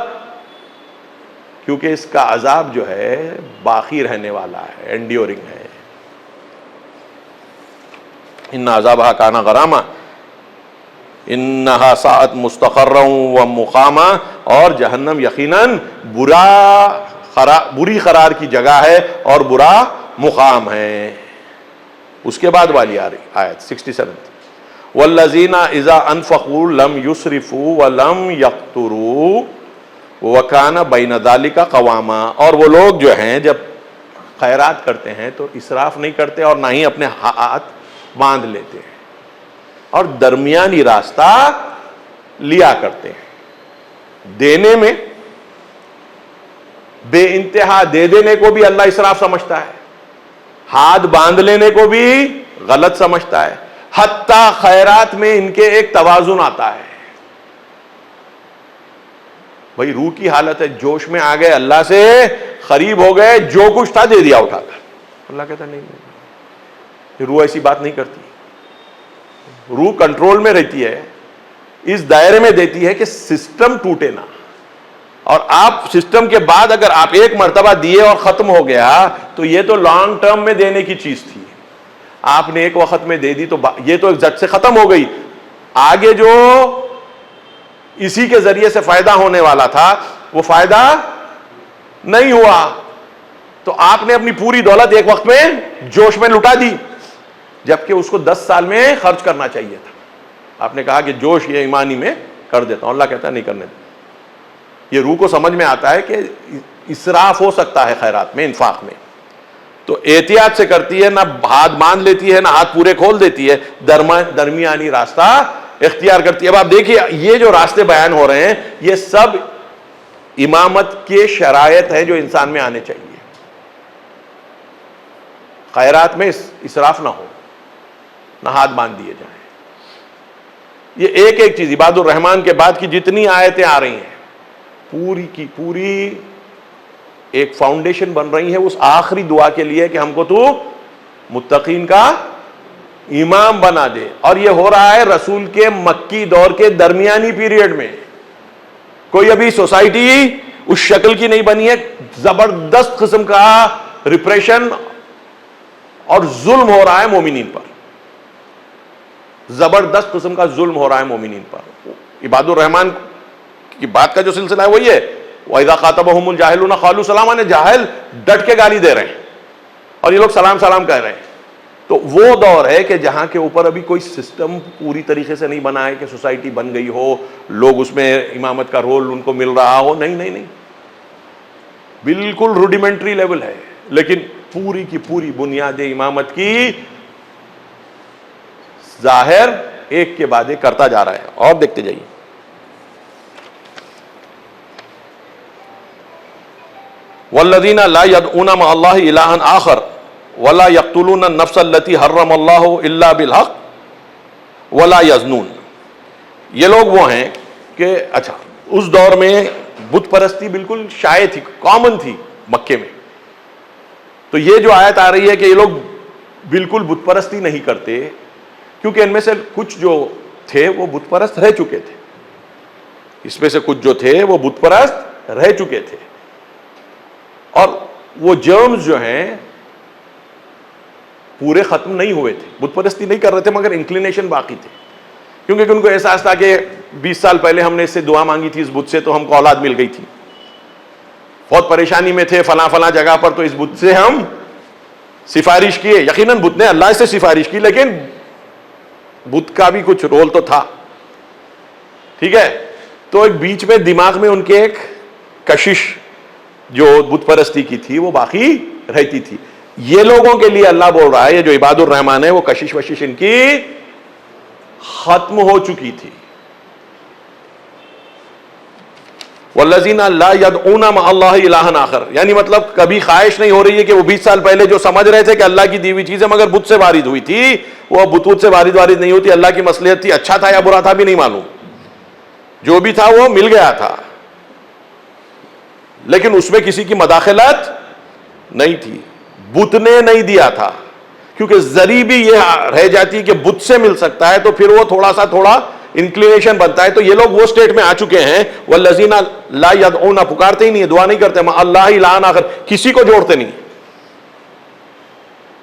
A: کیونکہ اس کا عذاب جو ہے باقی رہنے والا ہے, انڈیورنگ ہے. ان عذابها کان غراما انہا ساعت مستقرا و مقاما, اور جہنم یقیناً بری قرار کی جگہ ہے اور برا مقام ہے. اس کے بعد والی آ رہی آیت 67, والذین اذا انفقوا لم یسرفوا ولم یقتروا وکان بین ذلک قواما, اور وہ لوگ جو ہیں جب خیرات کرتے ہیں تو اسراف نہیں کرتے اور نہ ہی اپنے ہاتھ باندھ لیتے ہیں, اور درمیانی راستہ لیا کرتے ہیں. دینے میں بے انتہا دے دینے کو بھی اللہ اسراف سمجھتا ہے, ہاتھ باندھ لینے کو بھی غلط سمجھتا ہے. حتیٰ خیرات میں ان کے ایک توازن آتا ہے. بھائی روح کی حالت ہے, جوش میں آ گئے, اللہ سے قریب ہو گئے, جو کچھ تھا دے دیا اٹھا کر. اللہ کہتا نہیں, روح ایسی بات نہیں کرتی. روح کنٹرول میں رہتی ہے, اس دائرے میں دیتی ہے کہ سسٹم ٹوٹے نہ. اور آپ سسٹم کے بعد اگر آپ ایک مرتبہ دیے اور ختم ہو گیا تو یہ تو لانگ ٹرم میں دینے کی چیز تھی. آپ نے ایک وقت میں دے دی تو یہ تو ایک جٹ سے ختم ہو گئی. آگے جو اسی کے ذریعے سے فائدہ ہونے والا تھا وہ فائدہ نہیں ہوا, تو آپ نے اپنی پوری دولت ایک وقت میں جوش میں لٹا دی. جبکہ اس کو 10 سال میں خرچ کرنا چاہیے تھا. آپ نے کہا کہ جوش یہ ایمانی میں کر دیتا ہوں. اللہ کہتا ہے نہیں کرنے دیں. یہ روح کو سمجھ میں آتا ہے کہ اسراف ہو سکتا ہے خیرات میں، انفاق میں، تو احتیاط سے کرتی ہے، نہ ہاتھ باندھ لیتی ہے نہ ہاتھ پورے کھول دیتی ہے، درمیانی راستہ اختیار کرتی ہے. اب آپ دیکھیے یہ جو راستے بیان ہو رہے ہیں یہ سب امامت کے شرائط ہیں جو انسان میں آنے چاہیے. خیرات میں اسراف نہ ہو، نہ ہاتھ باندھ دیے جائیں. یہ ایک ایک چیز عباد الرحمن کے بعد کی جتنی آیتیں آ رہی ہیں پوری کی پوری ایک فاؤنڈیشن بن رہی ہے اس آخری دعا کے لیے کہ ہم کو تو متقین کا امام بنا دے. اور یہ ہو رہا ہے رسول کے مکی دور کے درمیانی پیریڈ میں. کوئی ابھی سوسائٹی اس شکل کی نہیں بنی ہے. زبردست قسم کا ریپریشن اور ظلم ہو رہا ہے مومنین پر، زبردست قسم کا ظلم ہو رہا ہے مومنین پر. عباد الرحمن کی بات کا جو سلسلہ ہے وہی ہے وَإِذَا خَاطَبَهُمُ الْجَاهِلُونَ قَالُوا سَلَامًا. جاہل ڈٹ کے گالی دے رہے ہیں اور یہ لوگ سلام سلام کہہ رہے ہیں. تو وہ دور ہے کہ جہاں کے اوپر ابھی کوئی سسٹم پوری طریقے سے نہیں بنا ہے کہ سوسائٹی بن گئی ہو، لوگ اس میں امامت کا رول ان کو مل رہا ہو. نہیں نہیں نہیں، بالکل روڈیمنٹری لیول ہے. لیکن پوری کی پوری بنیاد امامت کی ظاہر ایک کے بعد ایک کرتا جا رہا ہے. اور دیکھتے جائیے. والذین لا يدعون مع اللہ الہا آخر ولا يقتلون النفس التي حرم اللہ الا بالحق ولا يزنون. یہ لوگ وہ ہیں کہ اچھا اس دور میں بت پرستی بالکل شائع تھی، کامن تھی مکے میں. تو یہ جو آیت آ رہی ہے کہ یہ لوگ بالکل بت پرستی نہیں کرتے، کیونکہ ان میں سے کچھ جو تھے وہ بت پرست رہ چکے تھے. اس میں سے کچھ جو تھے وہ بت پرست رہ چکے تھے، اور وہ جرمز جو ہیں پورے ختم نہیں ہوئے تھے. بت پرستی نہیں کر رہے تھے مگر انکلینیشن باقی تھے، کیونکہ ان کو احساس تھا کہ 20 سال پہلے ہم نے اس سے دعا مانگی تھی اس بت سے تو ہم کو اولاد مل گئی تھی. بہت پریشانی میں تھے فلاں فلاں جگہ پر، تو اس بت سے ہم سفارش کیے. یقیناً بت نے اللہ سے سفارش کی، لیکن بت کا بھی کچھ رول تو تھا. ٹھیک ہے. تو ایک بیچ میں دماغ میں ان کے ایک کشش جو بت پرستی کی تھی وہ باقی رہتی تھی. یہ لوگوں کے لیے اللہ بول رہا ہے یہ جو عباد الرحمن ہے وہ کشش وشش ان کی ختم ہو چکی تھی. والذین لا يدعون مع اللہ الہا آخر، یعنی مطلب کبھی خواہش نہیں ہو رہی ہے کہ وہ 20 سال پہلے جو سمجھ رہے تھے کہ اللہ کی دی ہوئی چیزیں مگر بت سے وارد ہوئی تھی، وہ بت سے وارد نہیں ہوتی. اللہ کی مصلحت تھی، اچھا تھا یا برا تھا بھی نہیں معلوم، جو بھی تھا وہ مل گیا تھا، لیکن اس میں کسی کی مداخلت نہیں تھی. بت نے نہیں دیا تھا، کیونکہ ذریعہ بھی یہ رہ جاتی کہ بت سے مل سکتا ہے تو پھر وہ تھوڑا انکلینیشن بنتا ہے. تو یہ لوگ وہ سٹیٹ میں آ چکے ہیں والذین لا يدعون، پکارتے ہی نہیں، دعا نہیں کرتے، مع اللہ الہا آخر، کسی کو جوڑتے نہیں.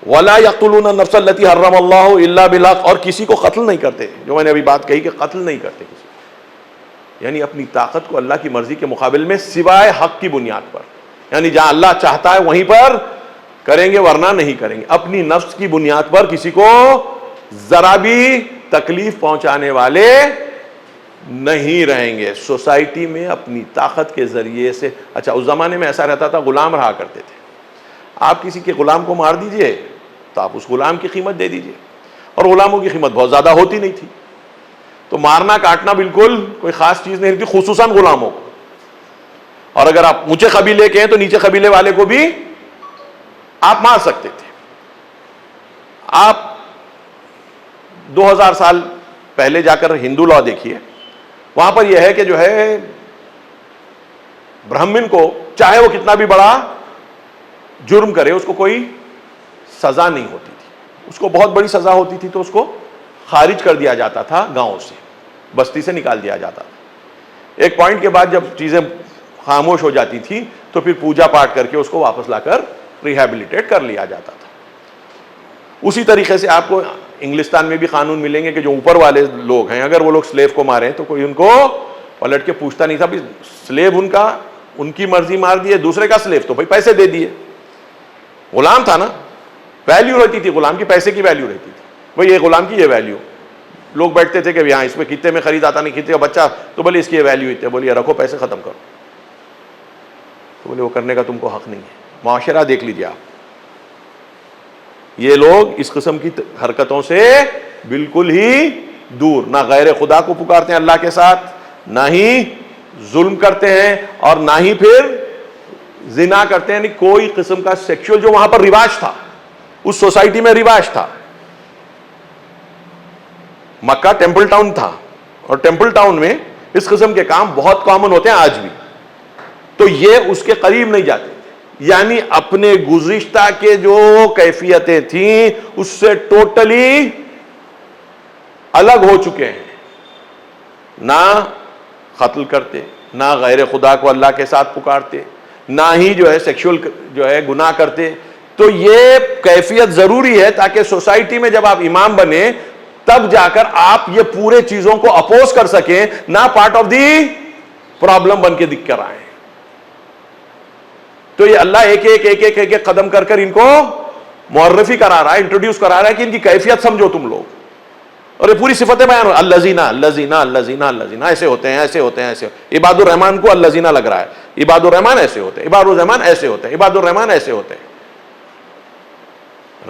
A: ولا يقتلون النفس التي حرم اللہ الا بالحق، اور کسی کو قتل نہیں کرتے. جو میں نے ابھی بات کہی کہ قتل نہیں کرتے کسی، یعنی اپنی طاقت کو اللہ کی مرضی کے مقابل میں سوائے حق کی بنیاد پر، یعنی جہاں اللہ چاہتا ہے وہیں پر کریں گے ورنہ نہیں کریں گے. اپنی نفس کی بنیاد پر کسی کو ذرا بھی تکلیف پہنچانے والے نہیں رہیں گے. سوسائٹی میں اپنی طاقت کے ذریعے سے، اچھا اس زمانے میں ایسا رہتا تھا غلام رہا کرتے تھے. آپ کسی کے غلام کو مار دیجئے تو آپ اس غلام کی قیمت دے دیجئے، اور غلاموں کی قیمت بہت زیادہ ہوتی نہیں تھی. تو مارنا کاٹنا بالکل کوئی خاص چیز نہیں تھی، خصوصاً غلاموں کو. اور اگر آپ اونچے قبیلے کے ہیں تو نیچے قبیلے والے کو بھی آپ مار سکتے تھے. آپ 2000 سال پہلے جا کر ہندو لا دیکھیے، وہاں پر یہ ہے کہ جو ہے برہمن کو چاہے وہ کتنا بھی بڑا جرم کرے اس کو کوئی سزا نہیں ہوتی تھی. اس کو بہت بڑی سزا ہوتی تھی تو اس کو خارج کر دیا جاتا تھا، گاؤں سے، بستی سے نکال دیا جاتا تھا. ایک پوائنٹ کے بعد جب چیزیں خاموش ہو جاتی تھی تو پھر پوجا پاٹ کر کے اس کو واپس لا کر ریہیبلیٹیٹ کر لیا جاتا تھا. اسی طریقے سے آپ کو انگلستان میں بھی قانون ملیں گے کہ جو اوپر والے لوگ ہیں اگر وہ لوگ سلیو کو ماریں تو کوئی ان کو پلٹ کے پوچھتا نہیں تھا. سلیو ان کا ان کی مرضی مار دیے، دوسرے کا سلیو تو بھائی پیسے دے دیے. غلام تھا نا، ویلیو رہتی تھی، غلام کی پیسے کی ویلیو رہتی تھی. بھئی یہ غلام کی یہ ویلیو. لوگ بیٹھتے تھے کہ یہاں اس میں کتنے میں خرید آتا نہیں کتنے کا بچہ, تو بولے اس کی یہ ویلیو اتنے, بولیے رکھو پیسے ختم کرو. تو بولے وہ کرنے کا تم کو حق نہیں ہے. معاشرہ دیکھ لیجیے آپ, یہ لوگ اس قسم کی حرکتوں سے بالکل ہی دور, نہ غیر خدا کو پکارتے ہیں اللہ کے ساتھ, نہ ہی ظلم کرتے ہیں, اور نہ ہی پھر زنا کرتے ہیں. یعنی کوئی قسم کا سیکشل جو وہاں پر رواج تھا, اس سوسائٹی میں رواج تھا. مکہ ٹیمپل ٹاؤن تھا, اور ٹیمپل ٹاؤن میں اس قسم کے کام بہت کامن ہوتے ہیں آج بھی. تو یہ اس کے قریب نہیں جاتے. یعنی اپنے گزشتہ کے جو کیفیتیں تھیں اس سے ٹوٹلی الگ ہو چکے ہیں. نہ قتل کرتے, نہ غیر خدا کو اللہ کے ساتھ پکارتے, نہ ہی جو ہے سیکشول جو ہے گناہ کرتے. تو یہ کیفیت ضروری ہے تاکہ سوسائٹی میں جب آپ امام بنے تب جا کر آپ یہ پورے چیزوں کو اپوز کر سکیں, نہ پارٹ آف دی پرابلم بن کے دکھ کر آئیں. تو یہ اللہ ایک ایک قدم کر کر ان کو معرفی کرا رہا ہے, انٹروڈیوس کرا رہا ہے کہ ان کی کیفیت سمجھو تم لوگ. اور یہ پوری صفتیں بیان ہو, الذین الذین الذین الذین ایسے ہوتے ہیں ایسے ہوتے ہیں ایسے. عباد الرحمن کو الذین لگ رہا ہے, عباد الرحمن ایسے ہوتے ہیں, عباد الرحمن ایسے ہوتے ہیں, عباد الرحمن ایسے ہوتے ہیں.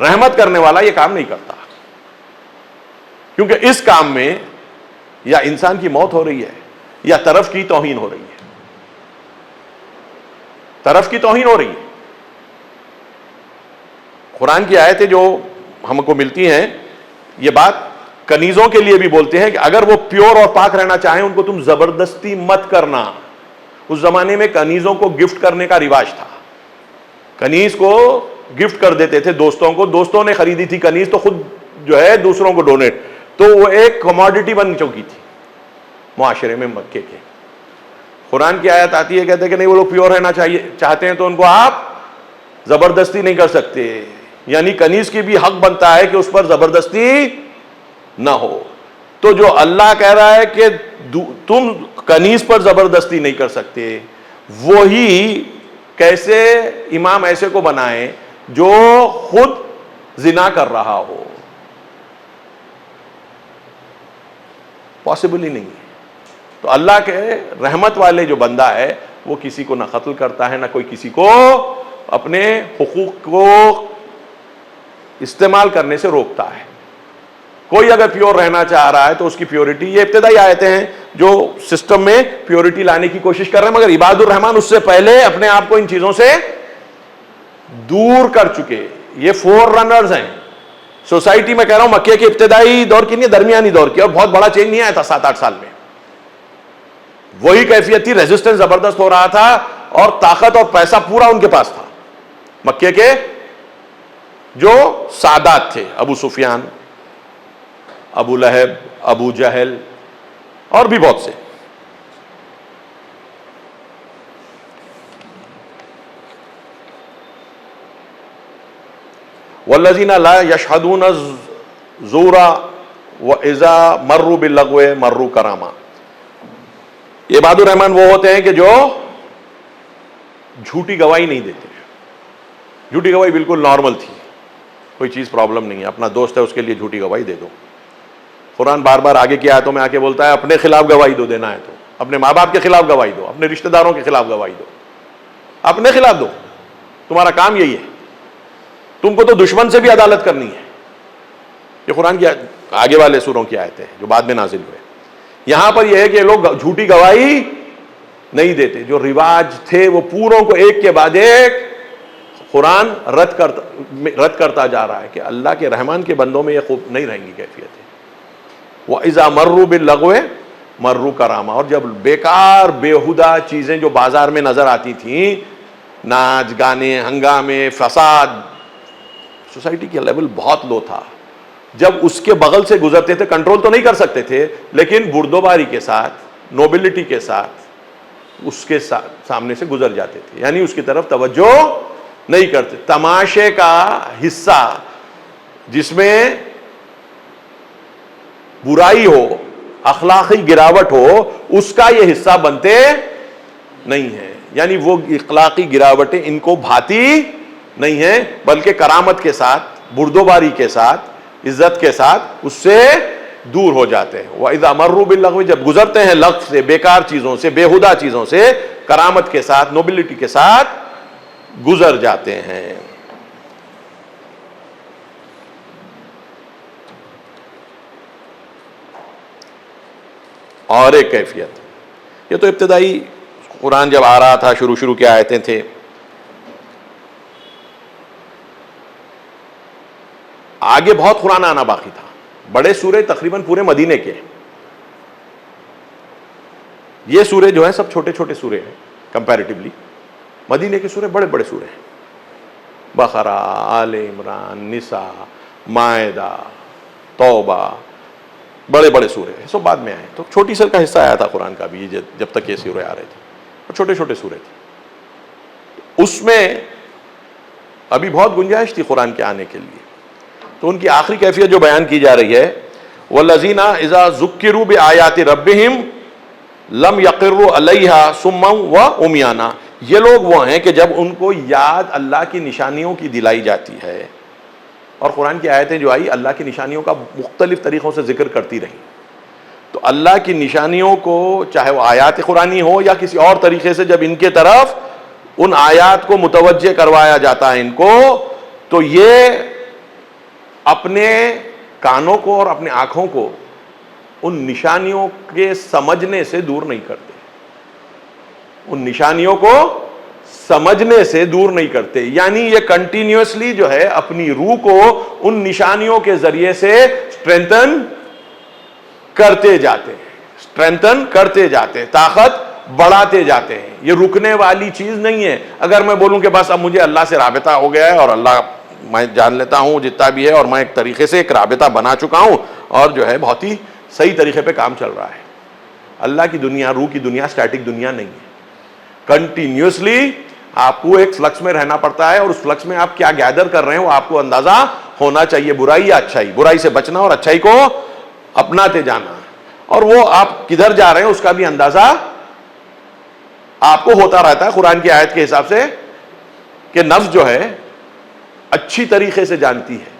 A: رحمت کرنے والا یہ کام نہیں کرتا, کیونکہ اس کام میں یا انسان کی موت ہو رہی ہے یا طرف کی توہین ہو رہی ہے. طرف کی توہین ہو رہی ہے. قرآن کی آیتیں جو ہم کو ملتی ہیں, یہ بات کنیزوں کے لیے بھی بولتے ہیں کہ اگر وہ پیور اور پاک رہنا چاہیں ان کو تم زبردستی مت کرنا. اس زمانے میں کنیزوں کو گفٹ کرنے کا رواج تھا. کنیز کو گفٹ کر دیتے تھے دوستوں کو, دوستوں نے خریدی تھی کنیز تو خود جو ہے دوسروں کو ڈونیٹ, تو وہ ایک کموڈٹی بن چکی تھی معاشرے میں مکے کے. قرآن کی آیت آتی ہے, کہتے ہیں کہ نہیں وہ لوگ پیور رہنا چاہتے ہیں تو ان کو آپ زبردستی نہیں کر سکتے. یعنی کنیز کی بھی حق بنتا ہے کہ اس پر زبردستی نہ ہو. تو جو اللہ کہہ رہا ہے کہ تم کنیز پر زبردستی نہیں کر سکتے, وہی کیسے امام ایسے کو بنائیں جو خود زنا کر رہا ہو؟ پاسبل ہی نہیں ہے. تو اللہ کے رحمت والے جو بندہ ہے وہ کسی کو نہ قتل کرتا ہے, نہ کوئی کسی کو اپنے حقوق کو استعمال کرنے سے روکتا ہے. کوئی اگر پیور رہنا چاہ رہا ہے تو اس کی پیورٹی, یہ ابتدائی آیتیں ہیں جو سسٹم میں پیورٹی لانے کی کوشش کر رہے ہیں, مگر عباد الرحمن اس سے پہلے اپنے آپ کو ان چیزوں سے دور کر چکے. یہ فور رنرز ہیں سوسائٹی میں. کہہ رہا ہوں مکے کے ابتدائی دور کی نہیں, درمیانی دور کی, اور بہت بڑا چینج نہیں آیا تھا 7-8 سال میں. وہی کیفیت تھی, ریزسٹنس زبردست ہو رہا تھا اور طاقت اور پیسہ پورا ان کے پاس تھا. مکے کے جو سادات تھے, ابو سفیان, ابو لہب, ابو جہل اور بھی بہت سے. والذین لا یشہدون الزور واذا مروا باللغو مروا کراما. عباد الرحمن وہ ہوتے ہیں کہ جو جھوٹی گواہی نہیں دیتے. جھوٹی گواہی بالکل نارمل تھی, کوئی چیز پرابلم نہیں ہے. اپنا دوست ہے اس کے لیے جھوٹی گواہی دے دو. قرآن بار بار آگے کی آیتوں میں آ کے بولتا ہے اپنے خلاف گواہی دو, دینا ہے تو اپنے ماں باپ کے خلاف گواہی دو, اپنے رشتہ داروں کے خلاف گواہی دو, اپنے خلاف دو. تمہارا کام یہی ہے. تم کو تو دشمن سے بھی عدالت کرنی ہے. یہ قرآن کی آگے والے سوروں کی آیتیں ہیں جو بعد میں نازل ہوئے. یہاں پر یہ ہے کہ لوگ جھوٹی گواہی نہیں دیتے. جو رواج تھے وہ پوروں کو ایک کے بعد ایک قرآن رد کرتا جا رہا ہے کہ اللہ کے رحمان کے بندوں میں یہ خوب نہیں رہیں گی کیفیتیں. وَإِذَا مَرُّوا بِاللَّغْوِ مَرُّوا کراما. اور جب بیکار بےہودہ چیزیں جو بازار میں نظر آتی تھیں, ناچ گانے ہنگامے فساد, سوسائٹی کا لیول بہت لو تھا. جب اس کے بغل سے گزرتے تھے, کنٹرول تو نہیں کر سکتے تھے, لیکن بردوباری کے ساتھ, نوبلٹی کے ساتھ اس کے سامنے سے گزر جاتے تھے. یعنی اس کی طرف توجہ نہیں کرتے. تماشے کا حصہ جس میں برائی ہو, اخلاقی گراوٹ ہو, اس کا یہ حصہ بنتے نہیں ہیں. یعنی وہ اخلاقی گراوٹیں ان کو بھاتی نہیں ہیں, بلکہ کرامت کے ساتھ, بردوباری کے ساتھ عزت کے ساتھ اس سے دور ہو جاتے ہیں. وَإِذَا مَرُّوا بِاللَّغْوِ جب گزرتے ہیں لغو سے، بیکار چیزوں سے، بےہودہ چیزوں سے، کرامت کے ساتھ، نوبلٹی کے ساتھ گزر جاتے ہیں. اور ایک کیفیت، یہ تو ابتدائی قرآن جب آ رہا تھا، شروع کے آیتیں تھے، آگے بہت قرآن آنا باقی تھا. بڑے سورے تقریباً پورے مدینے کے، یہ سورے جو ہیں سب چھوٹے چھوٹے سورے ہیں کمپیریٹیولی. مدینے کے سورے بڑے بڑے سورے ہیں، بقرہ، آل عمران، نساء، مائدہ، توبہ، بڑے بڑے سورے ہیں، سب بعد میں آئے. تو چھوٹی سر کا حصہ آیا تھا قرآن کا بھی جب تک یہ سورے آ رہے تھے، اور چھوٹے چھوٹے سورے تھے. اس میں ابھی بہت گنجائش تھی قرآن کے آنے کے لیے. تو ان کی آخری کیفیت جو بیان کی جا رہی ہے، وَالَّذِينَ إِذَا ذُكِّرُوا بِآيَاتِ رَبِّهِمْ لَمْ يَقِرُّوا عَلَيْهَا صُمًّا وَعُمْيَانًا. یہ لوگ وہ ہیں کہ جب ان کو یاد اللہ کی نشانیوں کی دلائی جاتی ہے، اور قرآن کی آیتیں جو آئی اللہ کی نشانیوں کا مختلف طریقوں سے ذکر کرتی رہیں، تو اللہ کی نشانیوں کو چاہے وہ آیات قرآنی ہو یا کسی اور طریقے سے جب ان کے طرف ان آیات کو متوجہ کروایا جاتا ہے ان کو، تو یہ اپنے کانوں کو اور اپنے آنکھوں کو ان نشانیوں کے سمجھنے سے دور نہیں کرتے. ان نشانیوں کو سمجھنے سے دور نہیں کرتے، یعنی یہ کنٹینیوسلی جو ہے اپنی روح کو ان نشانیوں کے ذریعے سے اسٹرینتھن کرتے جاتے ہیں، طاقت بڑھاتے جاتے ہیں. یہ رکنے والی چیز نہیں ہے. اگر میں بولوں کہ بس اب مجھے اللہ سے رابطہ ہو گیا ہے اور اللہ میں جان لیتا ہوں جتنا بھی ہے، اور میں ایک طریقے سے ایک رابطہ بنا چکا ہوں اور جو ہے بہت ہی صحیح طریقے پہ کام چل رہا ہے. اللہ کی دنیا، روح کی دنیا اسٹیٹک دنیا نہیں ہے. کنٹینیوسلی آپ کو ایک فلکس میں رہنا پڑتا ہے، اور اس فلکس میں آپ کیا گیدر کر رہے ہیں وہ آپ کو اندازہ ہونا چاہیے. برائی یا اچھائی، برائی سے بچنا اور اچھائی کو اپناتے جانا، اور وہ آپ کدھر جا رہے ہیں اس کا بھی اندازہ آپ کو ہوتا رہتا ہے. قرآن کی آیت کے حساب سے کہ نفس جو ہے اچھی طریقے سے جانتی ہے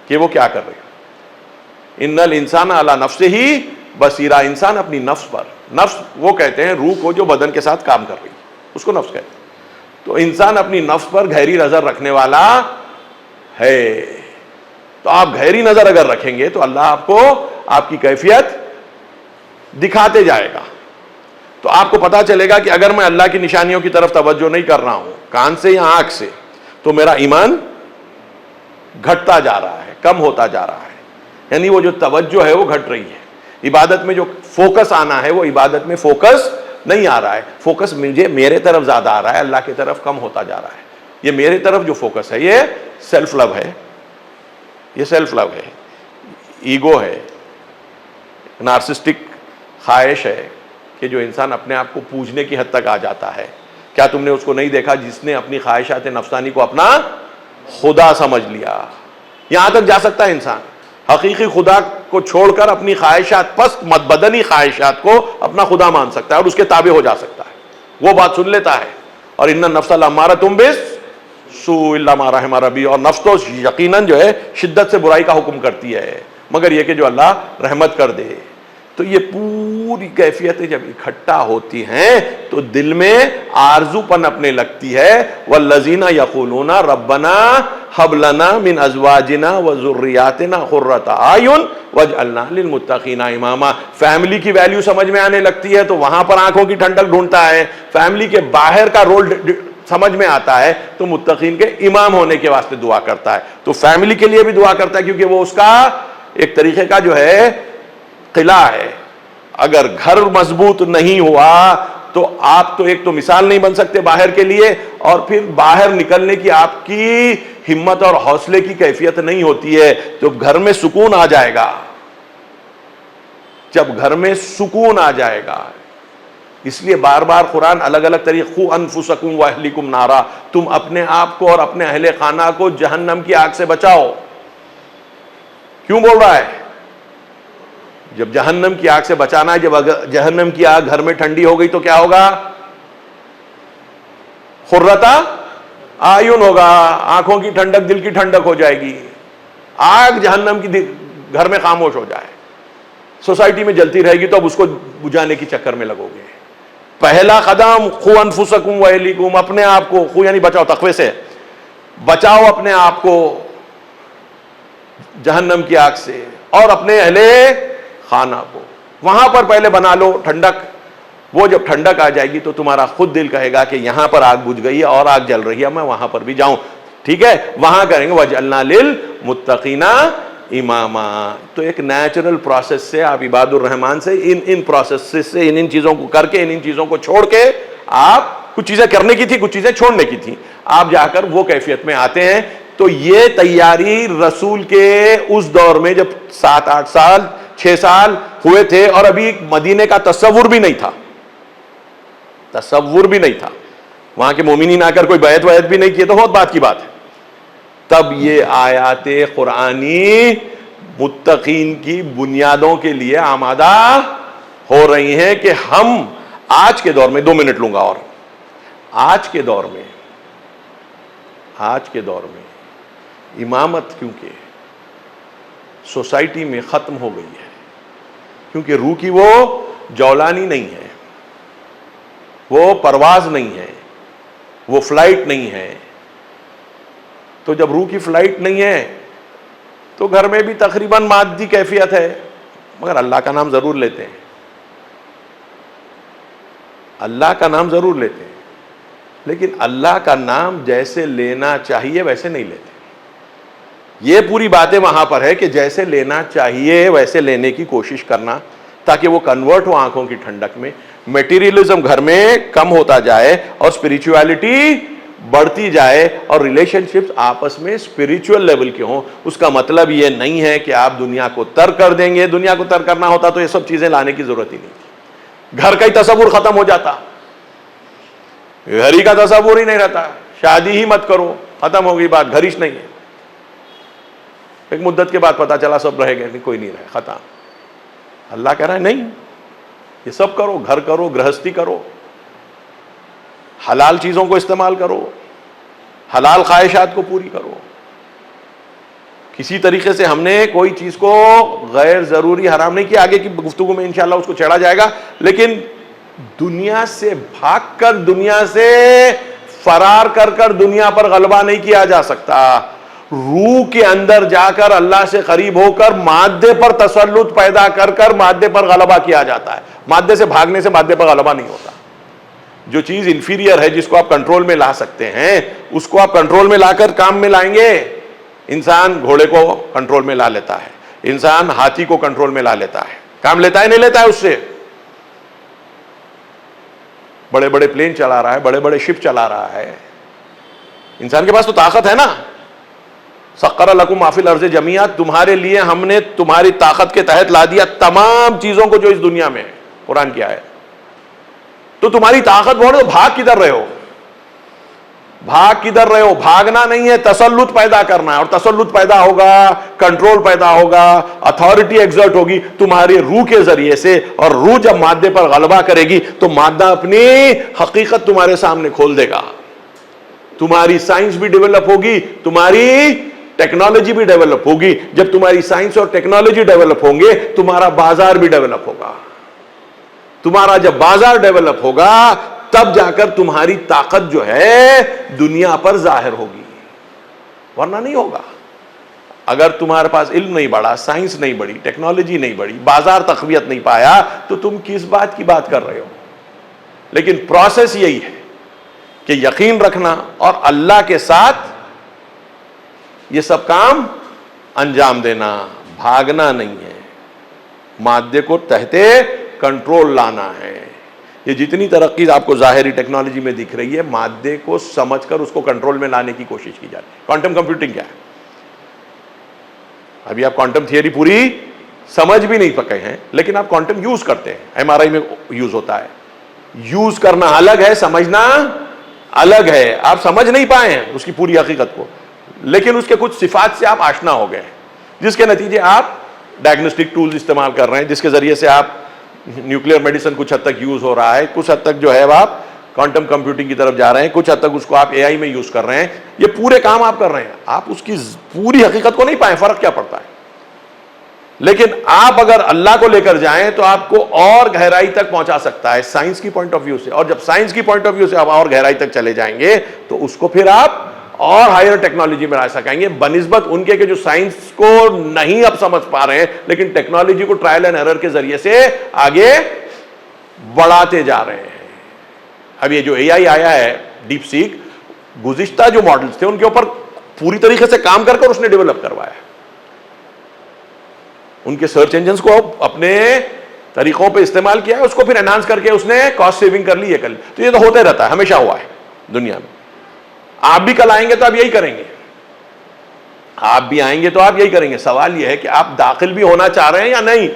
A: کہ وہ کیا کر رہی ہے. ان الانسان علی نفسہ بصیرہ. انسان اپنی نفس پر، نفس وہ کہتے ہیں روح کو جو بدن کے ساتھ کام کر رہی ہے، اس کو نفس کہتے ہیں. تو انسان اپنی نفس پر گہری نظر رکھنے والا ہے. تو آپ گہری نظر اگر رکھیں گے تو اللہ آپ کو آپ کی کیفیت دکھاتے جائے گا. تو آپ کو پتا چلے گا کہ اگر میں اللہ کی نشانیوں کی طرف توجہ نہیں کر رہا ہوں کان سے یا آنکھ سے، تو میرا ایمان گھٹتا جا رہا ہے، کم ہوتا جا رہا ہے. یعنی وہ جو توجہ ہے وہ گھٹ رہی ہے. عبادت میں جو فوکس آنا ہے وہ عبادت میں فوکس نہیں آ رہا ہے. فوکس مجھے میرے طرف زیادہ آ رہا ہے، اللہ کی طرف کم ہوتا جا رہا ہے. یہ میرے طرف جو فوکس ہے یہ سیلف لو ہے، یہ سیلف لو ہے، ایگو ہے، نارسسٹک خواہش ہے کہ جو انسان اپنے آپ کو پوجنے کی حد تک آ جاتا ہے. کیا تم نے اس کو نہیں دیکھا جس نے اپنی خواہشات نفسانی کو اپنا خدا سمجھ لیا؟ یہاں تک جا سکتا ہے انسان، حقیقی خدا کو چھوڑ کر اپنی خواہشات، پست بدنی خواہشات کو اپنا خدا مان سکتا ہے اور اس کے تابع ہو جا سکتا ہے. وہ بات سن لیتا ہے. اور ان النفس لامارۃ بالسوء الا ما رحم ربی. اور نفس تو یقیناً جو ہے شدت سے برائی کا حکم کرتی ہے، مگر یہ کہ جو اللہ رحمت کر دے. تو یہ پوری کیفیتیں جب اکٹھا ہوتی ہیں تو دل میں آرزو پنپنے لگتی ہے. والذین یقولون ربنا هب لنا من ازواجنا وذریاتنا قرۃ اعین واجعلنا للمتقین اماما. فیملی کی ویلیو سمجھ میں آنے لگتی ہے تو وہاں پر آنکھوں کی ٹھنڈک ڈھونڈتا ہے. فیملی کے باہر کا رول سمجھ میں آتا ہے تو متقین کے امام ہونے کے واسطے دعا کرتا ہے. تو فیملی کے لیے بھی دعا کرتا ہے کیونکہ وہ اس کا ایک طریقے کا جو ہے قلعہ ہے. اگر گھر مضبوط نہیں ہوا تو آپ تو ایک تو مثال نہیں بن سکتے باہر کے لیے، اور پھر باہر نکلنے کی آپ کی ہمت اور حوصلے کی کیفیت نہیں ہوتی ہے. تو گھر میں سکون آ جائے گا، جب گھر میں سکون آ جائے گا. اس لیے بار بار قرآن الگ الگ طریقے، قوا انفسکم واہلیکم نارا، تم اپنے آپ کو اور اپنے اہل خانہ کو جہنم کی آگ سے بچاؤ. کیوں بول رہا ہے؟ جب جہنم کی آگ سے بچانا ہے، جب جہنم کی آگ گھر میں ٹھنڈی ہو گئی تو کیا ہوگا؟ قرۃ اعین ہوگا، آنکھوں کی ٹھنڈک، دل کی ٹھنڈک ہو جائے گی. آگ جہنم کی گھر میں خاموش ہو جائے، سوسائٹی میں جلتی رہے گی تو اب اس کو بجھانے کی چکر میں لگو گے. پہلا قدم قو انفسکم واہلیکم، اپنے آپ کو، قو یعنی بچاؤ، تقوی سے بچاؤ اپنے آپ کو جہنم کی آگ سے، اور اپنے اہل خانہ کو. وہاں پر پہلے بنا لو ٹھنڈک. وہ جب ٹھنڈک آ جائے گی تو تمہارا خود دل کہے گا کہ یہاں پر آگ بجھ گئی ہے اور آگ جل رہی ہے، میں وہاں پر بھی جاؤں. ٹھیک ہے، وہاں کریں گے وَجَعَلْنَا لِلْمُتَّقِينَ اماما. تو ایک نیچرل پروسیس سے آپ عباد الرحمان سے ان پروسیس سے ان چیزوں کو کر کے، ان چیزوں کو چھوڑ کے، آپ کچھ چیزیں کرنے کی تھی، کچھ چیزیں چھوڑنے کی تھی، آپ جا کر وہ کیفیت میں آتے ہیں. تو یہ تیاری رسول کے اس دور میں جب 7-8 سال 6 سال ہوئے تھے، اور ابھی مدینے کا تصور بھی نہیں تھا، تصور بھی نہیں تھا، وہاں کے مومنین آ کر کوئی بیعت ویعت بھی نہیں کیے تو بہت بات کی بات ہے. تب یہ آیات قرآنی متقین کی بنیادوں کے لیے آمادہ ہو رہی ہیں کہ ہم آج کے دور میں 2 منٹ لوں گا، اور آج کے دور میں امامت کیونکہ سوسائٹی میں ختم ہو گئی ہے، کیونکہ روح کی وہ جولانی نہیں ہے، وہ پرواز نہیں ہے، وہ فلائٹ نہیں ہے. تو جب روح کی فلائٹ نہیں ہے تو گھر میں بھی تقریباً مادی کیفیت ہے، مگر اللہ کا نام ضرور لیتے ہیں، اللہ کا نام ضرور لیتے ہیں، لیکن اللہ کا نام جیسے لینا چاہیے ویسے نہیں لیتے. یہ پوری باتیں وہاں پر ہے کہ جیسے لینا چاہیے ویسے لینے کی کوشش کرنا، تاکہ وہ کنورٹ ہو آنکھوں کی ٹھنڈک میں، میٹیریلزم گھر میں کم ہوتا جائے اور اسپریچویلٹی بڑھتی جائے، اور ریلیشن شپس آپس میں اسپریچول لیول کے ہوں. اس کا مطلب یہ نہیں ہے کہ آپ دنیا کو ترک کر دیں گے. دنیا کو ترک کرنا ہوتا تو یہ سب چیزیں لانے کی ضرورت ہی نہیں تھی، گھر کا ہی تصور ختم ہو جاتا، گھر ہی کا تصور ہی نہیں رہتا، شادی ہی مت کرو، ختم ہو گئی بات، گھر ہی نہیں ہے. ایک مدت کے بعد پتا چلا سب رہ گئے، کوئی نہیں رہے، ختم. اللہ کہہ رہا ہے نہیں، یہ سب کرو، گھر کرو، گرہستی کرو، حلال چیزوں کو استعمال کرو، حلال خواہشات کو پوری کرو. کسی طریقے سے ہم نے کوئی چیز کو غیر ضروری حرام نہیں کیا، آگے کی گفتگو میں انشاءاللہ اس کو چھیڑا جائے گا. لیکن دنیا سے بھاگ کر، دنیا سے فرار کر کر دنیا پر غلبہ نہیں کیا جا سکتا. روح کے اندر جا کر اللہ سے قریب ہو کر مادے پر تسلط پیدا کر کر مادے پر غلبہ کیا جاتا ہے. مادے سے بھاگنے سے مادے پر غلبہ نہیں ہوتا. جو چیز انفیریئر ہے، جس کو آپ کنٹرول میں لا سکتے ہیں، اس کو آپ کنٹرول میں لا کر کام میں لائیں گے. انسان گھوڑے کو کنٹرول میں لا لیتا ہے، انسان ہاتھی کو کنٹرول میں لا لیتا ہے، کام لیتا ہے نہیں لیتا ہے اس سے. بڑے بڑے پلین چلا رہا ہے، بڑے بڑے شپ چلا رہا ہے، انسان کے پاس تو طاقت ہے نا. سخر لکم ما فی الارض جمیعا، تمہارے لیے ہم نے تمہاری طاقت کے تحت لا دیا تمام چیزوں کو جو اس دنیا میں ہے. قرآن کیا ہے؟ تو تمہاری طاقت بہت ہے، تو بھاگ کدھر رہے ہو؟ بھاگ کدھر رہے ہو؟ بھاگنا نہیں ہے، تسلط پیدا کرنا ہے. اور تسلط پیدا ہوگا، کنٹرول پیدا ہوگا، اتھارٹی ایگزرٹ ہوگی تمہاری روح کے ذریعے سے. اور روح جب مادے پر غلبہ کرے گی تو مادہ اپنی حقیقت تمہارے سامنے کھول دے گا. تمہاری سائنس بھی ڈیولپ ہوگی، تمہاری ٹیکنالوجی بھی ڈیولپ ہوگی. جب تمہاری سائنس اور ٹیکنالوجی ڈیولپ ہوں گے، تمہارا بازار بھی ڈیولپ ہوگا. تمہارا جب بازار ڈیولپ ہوگا تب جا کر تمہاری طاقت جو ہے دنیا پر ظاہر ہوگی، ورنہ نہیں ہوگا. اگر تمہارے پاس علم نہیں بڑھا، سائنس نہیں بڑھی، ٹیکنالوجی نہیں بڑھی، بازار تقویت نہیں پایا، تو تم کس بات کی بات کر رہے ہو؟ لیکن پروسیس یہی ہے کہ یقین رکھنا اور اللہ کے ساتھ یہ سب کام انجام دینا. بھاگنا نہیں ہے، مادے کو تحت کنٹرول لانا ہے. یہ جتنی ترقی آپ کو ظاہری ٹیکنالوجی میں دکھ رہی ہے، مادے کو سمجھ کر اس کو کنٹرول میں لانے کی کوشش کی جاتی ہے. کوانٹم کمپیوٹنگ کیا ہے؟ ابھی آپ کوانٹم تھیوری پوری سمجھ بھی نہیں پکے ہیں، لیکن آپ کوانٹم یوز کرتے ہیں. ایم آر آئی میں یوز ہوتا ہے. یوز کرنا الگ ہے، سمجھنا الگ ہے. آپ سمجھ نہیں پائے ہیں اس کی پوری حقیقت کو، لیکن اس کے کچھ صفات سے آپ آشنا ہو گئے، جس کے نتیجے آپ ڈائگنوسٹک ٹولز استعمال کر رہے ہیں، جس کے ذریعے سے آپ نیوکلیئر میڈیسن کچھ حد تک یوز ہو رہا ہے، کچھ حد تک جو ہے آپ کوانٹم کمپیوٹنگ کی طرف جا رہے ہیں, کچھ حد تک اس کو آپ اے آئی میں یوز کر رہے ہیں, یہ پورے کام آپ کر رہے ہیں, آپ اس کی پوری حقیقت کو نہیں پائیں, فرق کیا پڑتا ہے. لیکن آپ اگر اللہ کو لے کر جائیں تو آپ کو اور گہرائی تک پہنچا سکتا ہے سائنس کی پوائنٹ آف ویو سے, اور جب سائنس کی پوائنٹ آف ویو سے آپ اور گہرائی تک چلے جائیں گے تو اس کو پھر آپ اور ہائر ٹیکنالوجی میں لا سکیں گے, بنسبت ان کے کہ جو سائنس کو نہیں اب سمجھ پا رہے ہیں لیکن ٹیکنالوجی کو ٹرائل اینڈ ایرر کے ذریعے سے آگے بڑھاتے جا رہے ہیں. اب یہ جو اے آئی آیا ہے ڈیپ سیک, گزشتہ جو ماڈلز تھے ان کے اوپر پوری طریقے سے کام کر اس نے ڈیولپ کروایا, ان کے سرچ انجنز کو اپنے طریقوں پہ استعمال کیا ہے, اس کو پھر انہانس کر کے اس نے کاسٹ سیونگ کر لی ہے. کل تو یہ تو ہوتے رہتا ہے, ہمیشہ ہوا ہے دنیا میں. آپ بھی کل آئیں گے تو آپ یہی کریں گے, آپ بھی آئیں گے تو آپ یہی کریں گے. سوال یہ ہے کہ آپ داخل بھی ہونا چاہ رہے ہیں یا نہیں.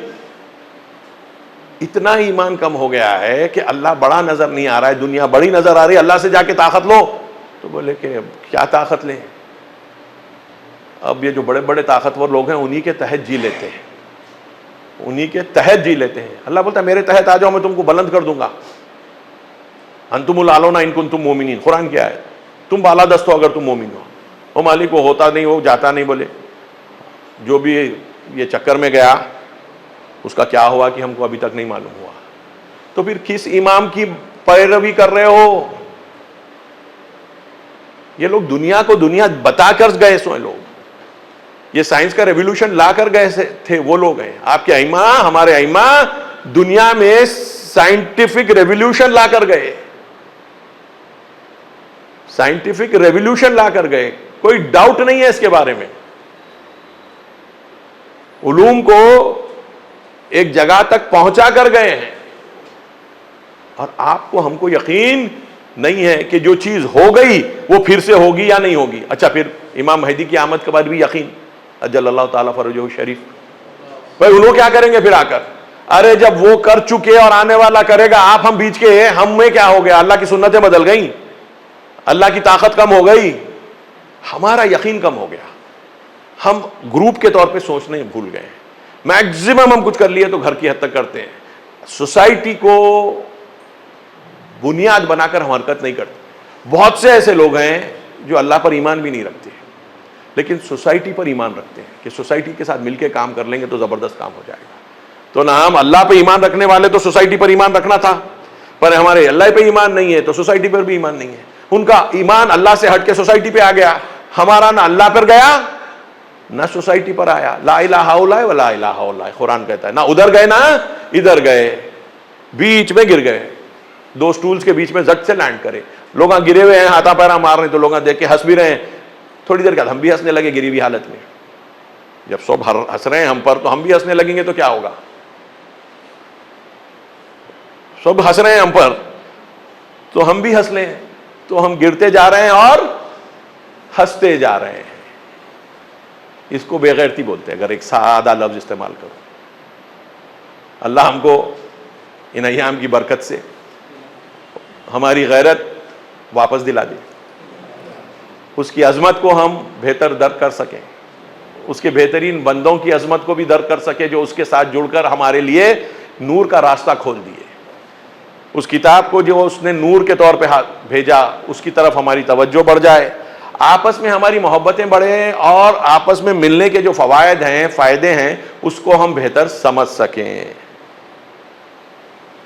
A: اتنا ایمان کم ہو گیا ہے کہ اللہ بڑا نظر نہیں آ رہا ہے, دنیا بڑی نظر آ رہی ہے, اللہ سے جا کے طاقت لو تو بولے کہ کیا طاقت لیں. اب یہ جو بڑے بڑے طاقتور لوگ ہیں انہی کے تحت جی لیتے ہیں, انہی کے تحت جی لیتے ہیں. اللہ بولتا ہے میرے تحت آ جاؤ, میں تم کو بلند کر دوں گا. انتم الاعلون ان کنتم مومنین, قرآن کیا ہے, تم بالا دست ہو اگر تم مومن ہو. وہ مالک وہ ہوتا نہیں, وہ جاتا نہیں. بولے جو بھی یہ چکر میں گیا اس کا کیا ہوا کہ ہم کو ابھی تک نہیں معلوم ہوا. تو پھر کس امام کی پیروی کر رہے ہو؟ یہ لوگ دنیا کو دنیا بتا کر گئے سو لوگ, یہ سائنس کا ریولیوشن لا کر گئے تھے وہ لوگ ہیں. آپ کے ائمہ, ہمارے ائمہ دنیا میں سائنٹیفک ریولیوشن لا کر گئے, سائنٹیفک ریولیوشن لا کر گئے, کوئی ڈاؤٹ نہیں ہے اس کے بارے میں. علوم کو ایک جگہ تک پہنچا کر گئے ہیں, اور آپ کو ہم کو یقین نہیں ہے کہ جو چیز ہو گئی وہ پھر سے ہوگی یا نہیں ہوگی. اچھا پھر امام مہدی کی آمد کے بعد بھی یقین, اجل اللہ تعالیٰ فرجہ شریف. بھائی انہوں کیا کریں گے پھر آ کر؟ ارے جب وہ کر چکے اور آنے والا کرے گا, آپ ہم بیچ کے, ہم میں کیا ہو گیا؟ اللہ کی سنتیں بدل گئیں, اللہ کی طاقت کم ہو گئی, ہمارا یقین کم ہو گیا, ہم گروپ کے طور پہ سوچنے بھول گئے. میکزیمم ہم کچھ کر لیے تو گھر کی حد تک کرتے ہیں, سوسائٹی کو بنیاد بنا کر ہم حرکت نہیں کرتے. بہت سے ایسے لوگ ہیں جو اللہ پر ایمان بھی نہیں رکھتے لیکن سوسائٹی پر ایمان رکھتے ہیں کہ سوسائٹی کے ساتھ مل کے کام کر لیں گے تو زبردست کام ہو جائے گا. تو نہ ہم اللہ پہ ایمان رکھنے والے تو سوسائٹی پر ایمان رکھنا تھا, پر ہمارے اللہ پہ ایمان نہیں ہے تو سوسائٹی پر بھی ایمان نہیں ہے. ان کا ایمان اللہ سے ہٹ کے سوسائٹی پہ آ گیا, ہمارا نہ اللہ پر گیا نہ سوسائٹی پر آیا. لا الہ الا اللہ ولا الہ الا اللہ, قرآن کہتا ہے, نہ ادھر گئے نہ ادھر گئے, بیچ میں گر گئے, دو سٹولز کے بیچ میں زٹ سے لینڈ کرے. لوگ گرے ہوئے ہیں, ہاتھا پیرا مار رہے ہیں, تو لوگ دیکھ کے ہنس بھی رہے ہیں. تھوڑی دیر بعد ہم بھی ہنسنے لگے گری ہوئی حالت میں. جب سب ہنس رہے ہیں ہم پر تو ہم بھی ہنسنے لگیں گے تو کیا ہوگا؟ سب ہنس رہے ہیں ہم پر تو ہم بھی ہنس لیں, تو ہم گرتے جا رہے ہیں اور ہنستے جا رہے ہیں. اس کو بے غیرتی بولتے ہیں اگر ایک سادہ لفظ استعمال کرو. اللہ ہم کو ان ایام کی برکت سے ہماری غیرت واپس دلا دے, اس کی عظمت کو ہم بہتر درک کر سکیں, اس کے بہترین بندوں کی عظمت کو بھی درک کر سکے جو اس کے ساتھ جڑ کر ہمارے لیے نور کا راستہ کھول دیے. اس کتاب کو جو اس نے نور کے طور پہ بھیجا اس کی طرف ہماری توجہ بڑھ جائے, آپس میں ہماری محبتیں بڑھیں, اور آپس میں ملنے کے جو فوائد ہیں, فائدے ہیں, اس کو ہم بہتر سمجھ سکیں.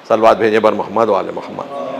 A: صلوات بھیجیں بر محمد و آل محمد.